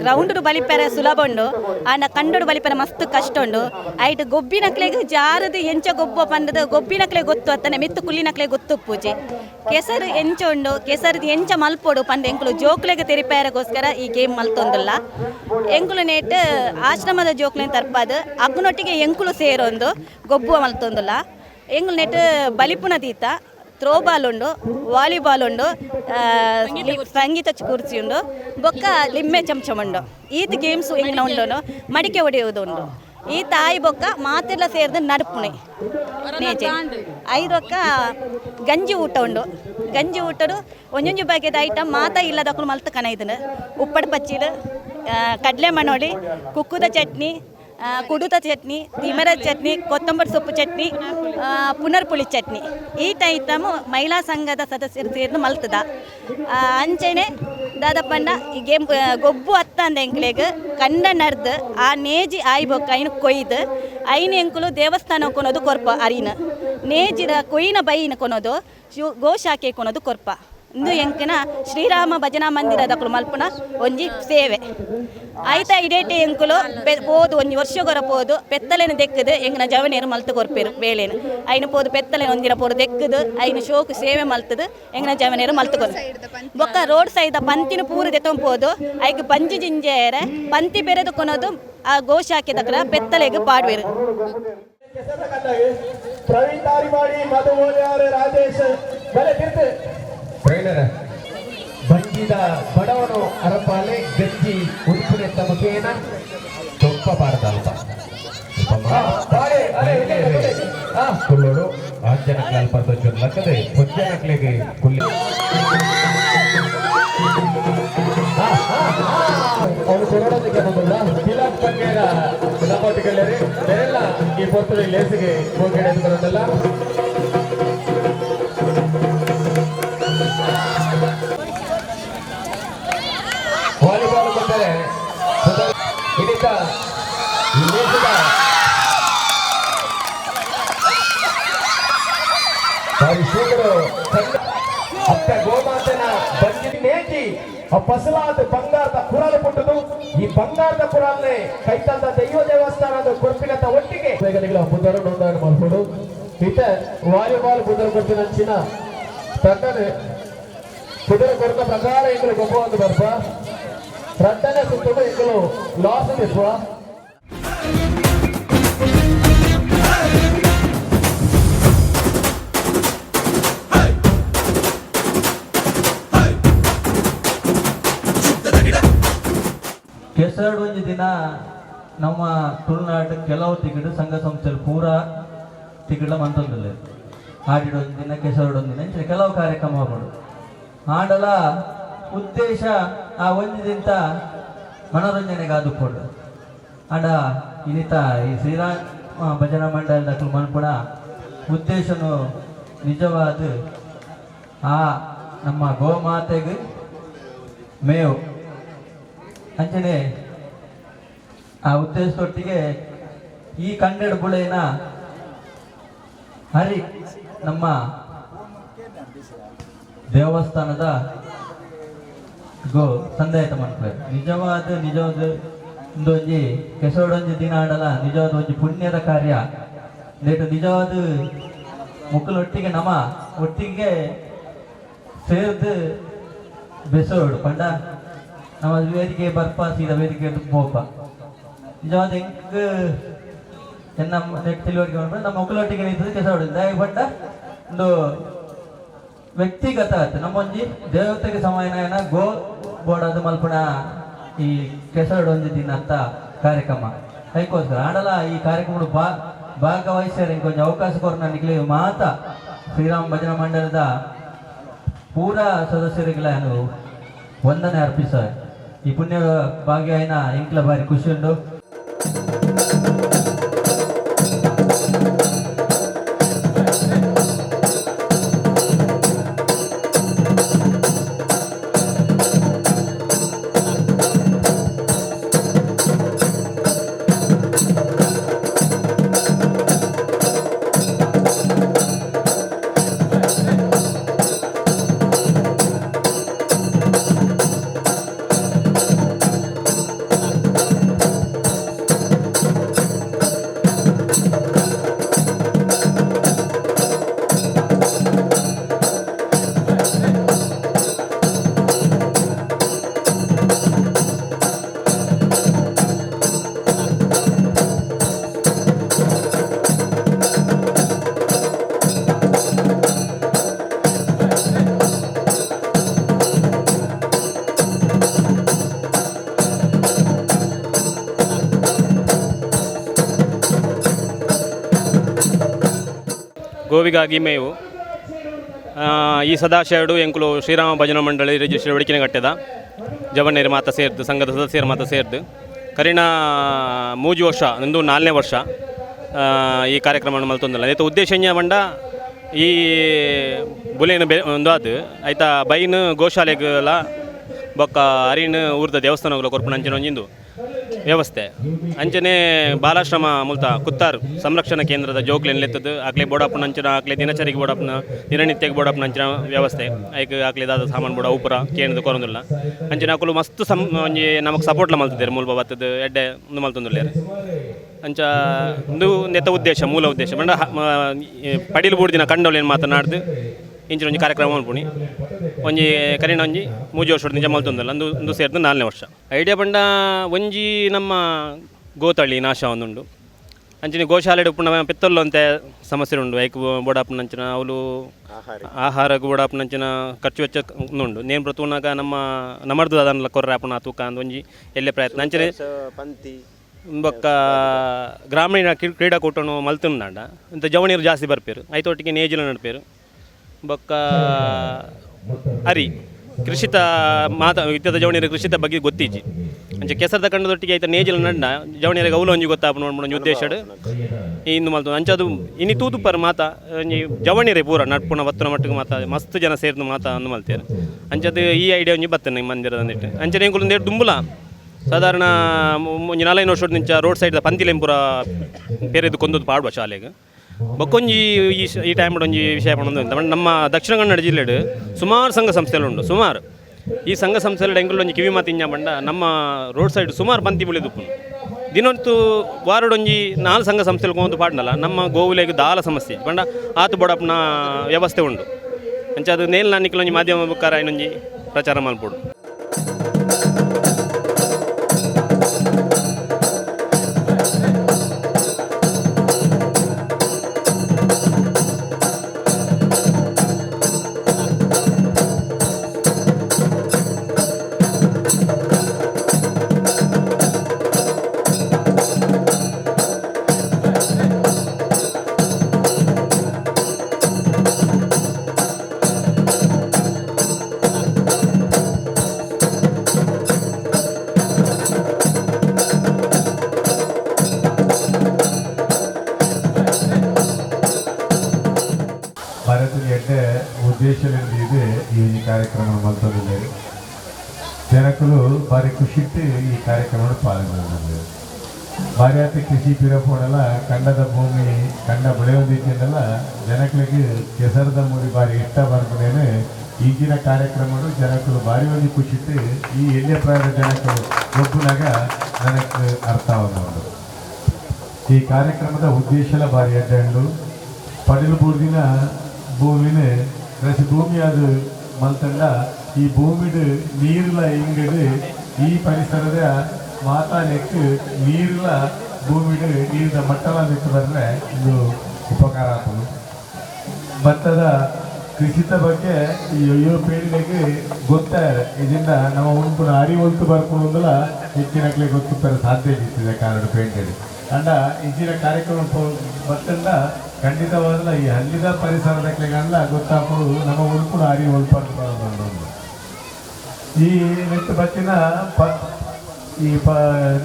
ಗ್ರೌಂಡ್ ಬಲಿಪೆರ ಸುಲಭ ಉಂಡು ಆಂಡ ಕಂಡೋಡು ಬಲಿಪೆರ ಮಸ್ತ್ ಕಷ್ಟ ಉಂಡು ಐಟ್ ಗೊಬ್ಬಿನಕ್ಲೆಗ್ ಜಾರದು ಎಂಚ ಗೊಬ್ಬ ಪಂಡದು ಗೊಬ್ಬಿನಕ್ಲೆ ಗೊತ್ತು ಅತ್ತನೆ ಮಿತ್ತು ಕುಲ್ಲಿನಕ್ಲೆ ಗೊತ್ತು ಪೂಜೆ ಕೆಸರು ಎಂಚ ಉಂಡು ಕೆಸರು ಎಂಚ ಮಲ್ಪೋಡು ಪಂಡ ಎಂಕುಲು ಜೋಕ್ಲೆಗ್ ತೆರಿಪೇರಗೋಸ್ಕರ ಈ ಗೇಮ್ ಮಲ್ತೊಂದುಲ್ಲ ಎಂಕುಲು ನೇಟ್ ಆಶ್ರಮದ ಜೋಕ್ಲೆನ್ ತರ್ಪಾದು ಅಕ್ಕನೊಟ್ಟಿಗೆ ಎಂಕುಲು ಸೇರೊಂದು ಗೊಬ್ಬು ಮಲ್ತೊಂದುಲ್ಲ ಎಂಕುಲು ನೆಟ್ ಬಲಿಪುನ ದೀತ ಥ್ರೋಬಾಲ್ ಉಂಡು ವಾಲಿಬಾಲ್ ಉಂಡು ಸಂಗೀತ ಕುರ್ಚಿ ಉಂಡು ಬೊಕ್ಕ ಲಿಂಬೆ ಚಮಚಮ್ ಉಂಡು ಈತ್ ಗೇಮ್ಸ್ ಎಂಗ್ನ ಉಂಡು ಮಡಿಕೆ ಹೊಡೆಯುವುದು ಉಂಡು ಈ ತಾಯಿ ಬೊಕ್ಕ ಮಾತೆಲ್ಲ ಸೇರಿದ ನಡುಪುಣೆ ನೇಜೆ 5 ರೊಕ್ಕ ಗಂಜಿ ಊಟ ಉಂಡು ಗಂಜಿ ಊಟಡು ಒಂಜೊಂಜು ಬಗೆದ ಐಟಮ್ ಮಾತ ಇಲ್ಲದಕ್ಕೂ ಮಲ್ತು ಕಣ ಇದನ್ನು ಉಪ್ಪಡು ಪಚ್ಚಿಲು ಕಡಲೆ ಮಣೋಳಿ ಕುಕ್ಕುದ ಚಟ್ನಿ ಕುಡುತ ಚಟ್ನಿ ತಿಮರ ಚಟ್ನಿ ಕೊತ್ತಂಬರಿ ಸೊಪ್ಪು ಚಟ್ನಿ ಪುನರ್ಪುಳಿ ಚಟ್ನಿ ಈ ಐಟಮು ಮಹಿಳಾ ಸಂಘದ ಸದಸ್ಯರು ಸೇರಿದು ಮಲ್ತದ ಅಂಚೆನೆ ದಾದಪ್ಪಂಡ ಈ ಗೇಮ್ ಗೊಬ್ಬು ಅತ್ತ ಅಂದ ಎಂಕ್ಲೆಗ್ ಕಂಡ ನಡ್ದು ಆ ನೇಜಿ ಆಯ್ಬೊಕ್ಕ ಐನು ಕೊಯ್ದು ಐನು ಎಂಕುಲು ದೇವಸ್ಥಾನ ಕೊನೋದು ಕೊರ್ಪ ಅರಿನ ನೇಜಿದ ಕೊಯ್ನ ಬೈನ ಕೊನೋದು ಗೋಶಾಖೆ ಕೊನೋದು ಕೊರ್ಪ ಇಂದು ಎಂಕನ ಶ್ರೀರಾಮ ಭಜನಾ ಮಂದಿರದ ಮಲ್ಪುನ ಒಂಜಿ ಸೇವೆ ಐತ ಇಡೇಟೆ ಎಂಕುಲು ಪೋದು ಒಂಜಿ ವರ್ಷಗೊರ ಪೋದು ಪೆತ್ತಲೆನ ದೆಕ್ಕದು ಎಂಗನ ಜವನೇರು ಮಲ್ತು ಕೊರ್ಪೇರು ಬೇಳೆನು ಐನು ಪೋದು ಪೆತ್ತಲೆನ ಒಂದಿನ ಪೋದು ದೆಕ್ಕದು ಐನು ಶೋಕು ಸೇವೆ ಮಲ್ತದು ಎಂಗನ ಜವನೇರು ಮಲ್ತು ಕೊರ್ ಬೊಕ್ಕ ರೋಡ್ ಸೈಡ್ ಪಂತಿನ ಪೂರು ದೆತ್ತೊಂಪೋದು ಐಕ್ ಬಂಜಿ ಜಿಂಜೇರೆ ಪಂತಿ ಬೆರೆದು ಕೊನೋದು ಆ ಗೋಶಾಖೆ ದಕ್ಕಲ ಪೆತ್ತಲೆಗೆ ಪಾಡ್ವೇರು ಪ್ರವೀಣ್ ತಾರಿಮಾಡಿ ಮಧು ರಾಜೇಶ್ ಟ್ರೈನರ್ ಬಂಜಿದ ಬಡವನು ಅರಪಾಲೆ ಗಜ್ಜಿ ಉಡುಪುನೆತ್ತ ಮುಖೇನ ತೊಪ್ಪ ಬಾರದಲ್ಪ ಕುಲ್ಲೋಡು ಆಂಜನ ಕಾಲ್ಪರ್ದೊಂದು ಲಕ್ಕದೆ ಪೊಂಜನಕ್ಲೆಗೆ ಕುಲ್ಲಿ ಅವನು ಕೊರೋಡೋದಕ್ಕೆ ಬಂದಿಲ್ಲ ಕಿಲಾಪ್ ಪಂಗೇರ ನಮ್ಮೊಟ್ಟಿಗೆಲ್ಲರಿ ಬೇರೆಲ್ಲ ಈ ಪೊತ್ತದ ಲೇಸಿಗೆ ಹೋಗಿ ಬರೋದಲ್ಲ ವಾಲಿಬಾಲ್ ಬಂದರೆ ಹಿಡಿತ ಈ ದೇಶದ ಶೂಟರು ಅತ್ತ ಗೋಮಾತನ ಬಂಜಿ ನೇಜಿ ಆ ಫಸಲಾದ ಬಂಗಾರದ ಕುರಾಲು ಪುಟ್ಟದು ಈ ಬಂಗಾರದ ಕುರಾಲ್ನೆ ಕೈತಂದ ದೈವ ದೇವಸ್ಥಾನದ ಕೊರ್ಪಿನಂತ ಒಟ್ಟಿಗೆ ಬುಧರು ನೋಂದಣಿ ಮಾಡ್ಕೊಡು ಇತ ವಾಲಿಬಾಲ್ ಬುಧರು ಕೊರ್ಪಿನ ಚಿನ್ನ ತಂಡನೆ ಕುದುರೆ ಕೊರತ ಪ್ರಕಾರ ಎಂಗಳು ಗೊಬ್ಬ ಒಂದು ಬರ್ಪ ರದ್ದನೆ ಸುತ್ತಲು ಎಂಗಳು ಲಾಸ್ ನಿಲ್ವ ಕೆಸರಡು ಒಂಜಿ ದಿನ ನಮ್ಮ ತುಳುನಾಡು ಕೆಲವು ತಿಗಿಡು ಸಂಘ ಸಂಸ್ಥೆಲು ಪೂರಾ ತಿಗಿಡ ಮಂತೊಂದುಲ್ಲೆ ಆಡಿಡು ಒಂದು ದಿನ ಕೆಸರಡು ಒಂದು ದಿನ ಕೆಲವು ಕಾರ್ಯಕ್ರಮ ಮಾಡೋದು ಆಡಲ ಉದ್ದೇಶ ಆ ಒಂದು ದಿನ ಮನೋರಂಜನೆಗೆ ಆದುಕೊಂಡು ಆಡ ಇನ್ನಿತ ಈ ಶ್ರೀರಾಮ ಭಜನಾ ಮಂಡಳದ ಮನ್ಪುಣ ಉದ್ದೇಶನು ನಿಜವಾದ ಆ ನಮ್ಮ ಗೋಮಾತೆಗೆ ಮೇವು ಅಂಚನೆ ಆ ಉದ್ದೇಶದೊಟ್ಟಿಗೆ ಈ ಕನ್ನಡ ಬುಳೆನ ಹರಿ ನಮ್ಮ ದೇವಸ್ಥಾನದ ಗೋ ಸಂದಾಯತ ಮಾಡ್ತಾರೆ ನಿಜವಾದ ಒಂದೊಂಜಿ ಕೆಸರೊಂಜಿ ದಿನ ಆಡಲ ನಿಜವಾದ ಒಂಜಿ ಪುಣ್ಯದ ಕಾರ್ಯ ನೇಟು ನಿಜವಾದ ಮುಕ್ಕಲೊಟ್ಟಿಗೆ ನಮ ಒಟ್ಟಿಗೆ ಸೇರ್ದು ಬೆಸೋಡು ಪಂಡ ನಮ್ಮ ವೇದಿಕೆ ಬರ್ಪ ಸೀದ ವೇದಿಕೆ ಪೋಪ ನಿಜವಾದ ಹೆಂಗ ನಮ್ಮ ನೆಟ್ ತಿಳುವಳಿಕೆ ಮಾಡ್ಕೊಂಡು ನಮ್ಮ ಮುಕ್ಕಲೊಟ್ಟಿಗೆ ನಿಂತದ್ದು ಕೆಸೋಡು ಪಂಡ ಒಂದು ವ್ಯಕ್ತಿಗತ ನಮ್ಮೊಂಜಿ ದೇವತೆಗೆ ಸಮಯನ ಗೋ ಬೋಡದು ಮಲ್ಪುಣ ಈ ಕೆಸರಡು ಒಂಜಿ ದಿನ ಅಂತ ಕಾರ್ಯಕ್ರಮ ಅದಕ್ಕೋಸ್ಕರ ಆಡಲ ಈ ಕಾರ್ಯಕ್ರಮ ಭಾಗವಹಿಸ್ಯಾರ ಕೊಂಚ ಅವಕಾಶ ಕೊರನಿಗೆ ಮಾತ ಶ್ರೀರಾಮ ಭಜನಾ ಮಂಡಲದ ಪೂರಾ ಸದಸ್ಯರಿಗೆಲ್ಲ ವಂದನೆ ಅರ್ಪಿಸ ಈ ಪುಣ್ಯ ಭಾಗ್ಯನ ಎಂಕ್ಲ ಬಾರಿ ಖುಷಿ ಉಂಟು. ಗೋವಿಗಾಗಿ ಮೇವು ಈ ಸದಾಶಯಡು ಎಂಕುಲು ಶ್ರೀರಾಮ ಭಜನಾ ಮಂಡಳಿ ರಿಜಿಸ್ಟರ್ ಒಡಿಕಿನ ಕಟ್ಟೆದ ಜವಣ್ಣೇರಿ ಮಾತ ಸೇರ್ದು ಸಂಘದ ಸದಸ್ಯರ ಮಾತ ಸೇರ್ದು ಕರಿಣ 3 ವರ್ಷ ನಂದು 4ನೇ ವರ್ಷ ಈ ಕಾರ್ಯಕ್ರಮವನ್ನು ಮಲ್ತೊಂದಿಲ್ಲ ಆಯ್ತು ಉದ್ದೇಶ ಬಂಡ ಈ ಬುಲೇನು ಒಂದು ಅದು ಆಯ್ತಾ ಬೈನು ಗೋಶಾಲೆಗಳ ಬೊಕ್ಕ ಅರಿನ ಊರ್ದ ದೇವಸ್ಥಾನಗಳು ಕೊರ್ಪುಣ ಅಂಚನೆ ಒಂಜಿಂದು ವ್ಯವಸ್ಥೆ ಅಂಚನೆ ಬಾಲಾಶ್ರಮ ಮುಲ್ತ ಕುತ್ತಾರು ಸಂರಕ್ಷಣಾ ಕೇಂದ್ರದ ಜೋಕ್ಲೆನ್ ಲೆತ್ತದು ಆಕ್ಲೆ ಬೋಡಪ್ಪನ ಅಂಚನ ಆಕ್ಲೆ ದಿನಚರಿಗೆ ಬೋಡಪ್ಪನ ದಿನನಿತ್ಯಕ್ಕೆ ಬೋಡಪ್ಪನ ಅಂಚನ ವ್ಯವಸ್ಥೆ ಐಕೆ ಆಕ್ಲೆ ದಾದ ಸಾಮಾನು ಬೋಡ ಉಪುರ ಕೇಂದ್ರ ಕೊರೊಂದಿಲ್ಲ ಅಂಚನೆ ಆಕಲು ಮಸ್ತ್ ಒಂಜಿ ನಮಗೆ ಸಪೋರ್ಟ್ಲ ಮಲ್ತಿದ್ದಾರೆ ಮೂಲ ಬತ್ತದ ಎಡ್ಡೆ ಒಂದು ಮಲ್ತೊಂದುಲ್ಲೇರು ಅಂಚ ಒಂದು ನೆತ್ತ ಉದ್ದೇಶ ಮೂಲ ಉದ್ದೇಶ ಬಂಡ ಪಡಿಲು ಬೂಡ್ದಿನ ಕಂಡೋಲೇನು ಮಾತನಾಡ್ದು ಇಂಚಿನ ಒಂಜಿ ಕಾರ್ಯಕ್ರಮ ಮಲ್ಪುಣಿ ಒಂಜಿ ಕರಿಣ ಒಂಜಿ 3 ವರ್ಷ ನಿಜ ಮಲ್ತೊಂದಲ್ಲ ಒಂದು ಸೇರ್ದು 4ನೇ ವರ್ಷ ಐಡಿಯಾ ಬಂಡ ಒಂಜಿ ನಮ್ಮ ಗೋತಳಿ ನಾಶ ಒಂದುಂಡು ಅಂಚಿನ ಗೋಶಾಲೆ ಉಪ್ಪುನ ಪೆತ್ತಲ್ಲು ಅಂತ ಸಮಸ್ಯೆ ಉಂಡು ಐಕ್ ಬೋಡಾಪನ ಅಂಚಿನ ಅವಳು ಆಹಾರ ಬೋಡಾಪನ ಅಂಚಿನ ಖರ್ಚು ವೆಚ್ಚ ಉಂಡು ನೇನು ಪ್ರತುನಾಗ ನಮ್ಮರ್ದು ಅದನ್ನ ಕೊರ್ರೆ ಆಪನ ತೂಕ ಅಂದ್ ಒಂಜಿ ಎಲ್ಲೇ ಪ್ರಯತ್ನ ಅಂಚನೆ ಬೊಕ್ಕ ಗ್ರಾಮೀಣ ಕ್ರೀಡಾಕೂಟನು ಮಲ್ತುಂದಾಂಡ ಇಂಥ ಜವಣಿಯರು ಜಾಸ್ತಿ ಬರ್ಪೇರು ಐತೊಟ್ಟಿಗೆ ನೇಜಿಲ ನಡ್ಪೇರು ಬೊಕ್ಕ ಅರಿ ಕೃಷಿತ ಇತ್ತದ ಜವಣಿಯರಿಗೆ ಕೃಷಿತ ಬಗ್ಗೆ ಗೊತ್ತಿಜ್ಜಿ ಅಂಚೆ ಕೆಸರದ ಕಂಡದೊಟ್ಟಿಗೆ ಆಯ್ತು ನೇಜಿಲ ನಡ್ಡ ಜವಣಿಯರಿಗೆ ಅವಲು ಒಂಜಿ ಗೊತ್ತಾಪ ನೋಡ್ಬಿಡೋ ಒಂಜಿ ಇಂದು ಮಲ್ತು ಅಂಚದು ಇನಿ ತೂತು ಪರ್ ಮಾತ ಒಂಜಿ ಜವಣಿಯರೇ ಪೂರ ನಡ್ಪುಣ ವತ್ತನ ಮಟ್ಟಿಗೆ ಮಾತ ಮಸ್ತ್ ಜನ ಸೇರ್ದು ಮಾತ ಅಂದು ಮಲ್ತೇರು ಅಂಚದು ಈ ಐಡಿಯಾ ಒಂಜಿ ಬರ್ತೇನೆ ಮಂದಿರದ ಅಂದಿಟ್ಟು ಅಂಚನೆ ಎಂಕುಲು ದುಂಬುಲ ಸಾಧಾರಣ ಒಂಜಿ 4 ವರ್ಷದ ನಿಂಚ ರೋಡ್ ಸೈಡ್ ಪಂತಿಲೆಂಪುರ ಪೇರೆದು ಕೊಂದದ್ದು ಪಾಡುವ ಶಾಲೆಗೆ ಬೊಕ್ಕೊಂಜಿ ಈ ಟೈಮ್ ಒಂಜಿ ವಿಷಯ ಪಂಡ ನಮ್ಮ ದಕ್ಷಿಣ ಕನ್ನಡ ಜಿಲ್ಲೆಡು ಸುಮಾರು ಸಂಘ ಸಂಸ್ಥೆಗಳುಂಡು ಸುಮಾರು ಈ ಸಂಘ ಸಂಸ್ಥೆಗಳು ಎಂಕುಲು ಒಂಜಿ ಕಿವಿ ಮಾತು ಇಂಜ ಬಂಡ ನಮ್ಮ ರೋಡ್ ಸೈಡ್ ಸುಮಾರು ಪಂತಿ ಬೆಳೆದುಪ್ಪು ದಿನೊತ್ತು ವಾರಡೊಂಜಿ 4 ಸಂಘ ಸಂಸ್ಥೆಗಳು ಕೊಂದು ಪಾಡ್ನಲ್ಲ ನಮ್ಮ ಗೋವುಲೆಗೆ ದಾಲ ಸಮಸ್ಯೆ ಬಂಡ ಆತು ಬೋಡಪ್ಪನ ವ್ಯವಸ್ಥೆ ಉಂಡು ಅಂಚೆ ಅದು ನೇಲ್ ನಾನಿಕಲೊಂಜಿ ಮಾಧ್ಯಮ ಬುಕ್ಕಾರ ಇನ್ನೊಂಜಿ ಪ್ರಚಾರ ಮಲ್ಪೋಡು ಉದ್ದೇಶದಿಂದ ಈ ಕಾರ್ಯಕ್ರಮ ಮಲ್ತೊಂದಿದ್ದಾರೆ ಜನಕಲು ಭಾರಿ ಖುಷಿಟ್ಟು ಈ ಕಾರ್ಯಕ್ರಮ ಪಾಲ್ಗೊಂಡಿದ್ದಾರೆ ಭಾರಿ ಆತ ಕೃಷಿ ಪಿರಪೋಡೆಲ್ಲ ಕಂಡದ ಭೂಮಿ ಕಂಡ ಬೆಳೆಯೋದಿಕ್ಕೆಲ್ಲ ಜನಗಳಿಗೆ ಕೆಸರದ ಮೂರಿ ಭಾರಿ ಇಷ್ಟ ಬರ್ಕೊಂಡೇನೆ ಈಗಿನ ಕಾರ್ಯಕ್ರಮಗಳು ಜನಕಲು ಭಾರಿ ಒಂದು ಖುಷಿಟ್ಟು ಈ ಎಣ್ಣೆ ಪ್ರಾಯದ ಜನಕಲು ಒಬ್ಬನಾಗ ನನಗೆ ಅರ್ಥ ಆಗೋದು ಈ ಕಾರ್ಯಕ್ರಮದ ಉದ್ದೇಶಲ ಭಾರಿ ಅಡ್ಡಂಡು ಪಡಿಲು ಬೂರ್ದಿನ ಭೂಮಿನ ಕೃಷಿ ಭೂಮಿ ಅದು ಮಲ್ತಂಡ ಈ ಭೂಮಿಡು ನೀರ್ಲ ಹಿಂಗಡು ಈ ಪರಿಸರದ ಮಾತಾನೆಕ್ಕು ನೀರ್ಲ ಭೂಮಿಡು ನೀರಿನ ಮಟ್ಟಲ ಬಿಟ್ಟು ಬಂದರೆ ಇದು ಉಪಕಾರ ಆಗ್ತದೆ ಭತ್ತದ ಕೃಷಿತ ಬಗ್ಗೆ ಈ ಯುವ ಪೀಳಿಗೆಗೆ ಗೊತ್ತಾಯಿದೆ ಇದರಿಂದ ನಾವು ಉಂಪುನ ಅರಿವೊಲ್ತು ಬರ್ಕೊಳ್ಳೋದಲ್ಲ ಹೆಚ್ಚಿನಕ್ಲೆ ಗೊತ್ತುತ್ತಾರೆ ಸಾಧ್ಯ ಇರ್ತದೆ ಕಾರಣ ಪೇಂಟಲ್ಲಿ ಅಂಡ ಇಂಚಿನ ಕಾರ್ಯಕ್ರಮ ಬತ್ತಂಡ ಖಂಡಿತವಾದ ಈ ಹಳ್ಳಿದ ಪರಿಸರದಕ್ಲೆಗಲ್ಲ ಗೊತ್ತಾಗೋದು ನಮ್ಮ ಉಳ್ಪುನ ಅರಿವೊಲ್ಪು ಈ ನೆಟ್ಟು ಬಚ್ಚಿನ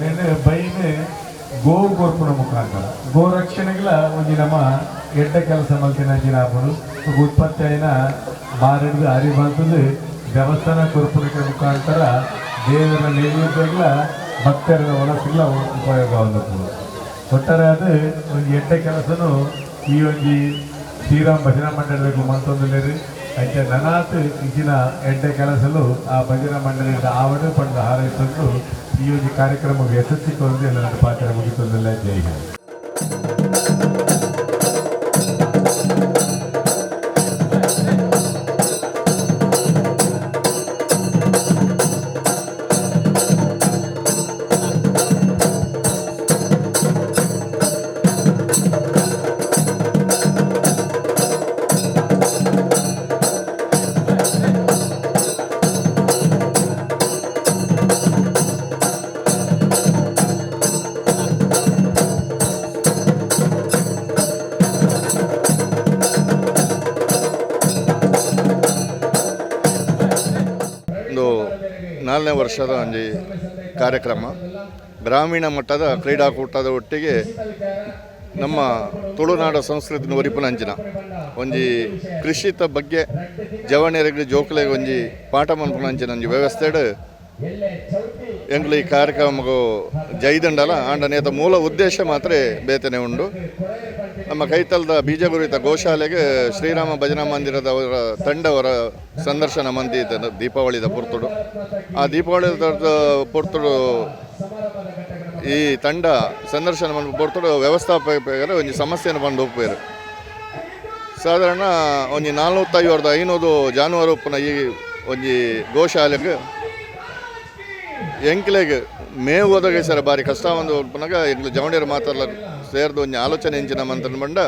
ನೆನೆ ಬೈನೆ ಗೋವು ಕೊರ್ಪುನ ಮುಖಾಂತರ ಗೋ ರಕ್ಷಣೆಗಳ ಒಂದು ನಮ್ಮ ಎಡ್ಡ ಕೆಲಸ ಮಲ್ತಿನ ಹಾಕೋದು ಉತ್ಪತ್ತಿ అయిన ಮಾರಿಡಿದು ಅರಿ ಬಂತದ್ದು ದೇವಸ್ಥಾನ ಕೊರ್ಪುನ ಮುಖಾಂತರ ದೇವರ ನೈವೇದ್ಯಗಳ ಭಕ್ತರ ಒಳಸಿಲ್ಲ ಉಪಯೋಗ ಹೊಂದಬಹುದು ಒಟ್ಟಾರೆ ಅದು ಒಂದು ಎಡ್ಡ ಕೆಲಸನು ಈ ಒಂದು ಶ್ರೀರಾಮ್ ಭಜನಾ ಮಂಡಳಿ ಮಂತೊಂದಿಲ್ಲರಿ అయితే ననాత్ ఇచ్చిన ఎడ్డ ಕೆಲಸలు ఆ భజన మండలి ఆవిడ పండు హారైతుంటూ ఈ యొక్క కార్యక్రమం యశస్వికొంది ఎలాంటి పాత్ర ముగిస్తుందిలే జై హింద్ 4ನೇ ವರ್ಷದ ಒಂದು ಕಾರ್ಯಕ್ರಮ. ಗ್ರಾಮೀಣ ಮಟ್ಟದ ಕ್ರೀಡಾಕೂಟದ ಒಟ್ಟಿಗೆ ನಮ್ಮ ತುಳುನಾಡ ಸಂಸ್ಕೃತಿನ ಒರಿಪುನಂಚಿನ ಒಂಜಿ ಕೃಷಿತ ಬಗ್ಗೆ ಜವಣೆರೆಗೆ ಜೋಕಲೆಗೆ ಒಂಜಿ ಪಾಠ ಮನ್ಪುನಂಚಿನ ಒಂಜಿ ವ್ಯವಸ್ಥೆಡ್ ಎಂಗ್ಲು ಈ ಕಾರ್ಯಕ್ರಮಗೂ ಜೈದಂಡಲ ಆಂಡ ನೇತ ಮೂಲ ಉದ್ದೇಶ ಮಾತ್ರ ಬೇತನೆ ಉಂಡು. ನಮ್ಮ ಕೈತಲ್ದ ಬೀಜಗುರಿತ ಗೋಶಾಲೆಗೆ ಶ್ರೀರಾಮ ಭಜನಾ ಮಂದಿರದ ಅವರ ತಂಡವರ ಸಂದರ್ಶನ ಮಂದಿ ದೀಪಾವಳಿದ ಪುರ್ತುಡು. ಆ ದೀಪಾವಳಿದ ಪುರ್ತುಡು ಈ ತಂಡ ಸಂದರ್ಶನ ಪೊರ್ತುಡು ವ್ಯವಸ್ಥಾಪಕರ ಒಂಜಿ ಸಮಸ್ಯೆಯನ್ನು ಬಂದು ಹೋಗ್ಬೇರು. ಸಾಧಾರಣ ಒಂಜಿ 450-500 ಜಾನುವಾರು ಉಪ್ಪುನ ಈ ಒಂಜಿ ಗೋಶಾಲೆಗೆ ಎಂಕ್ಲೆಗೆ ಮೇವು ಒದಗಿಸರ ಭಾರಿ ಕಷ್ಟ ಒಂದು ಉಲ್ಪನಾಗ ಎಂಕ್ಲು ಜವಣಿಯರು ಮಾತಾಡಲ ಸೇರಿದು ಒಂಜಿ ಆಲೋಚನೆ ಎಂಚಿನ ಮಂತನ ಬಂಡ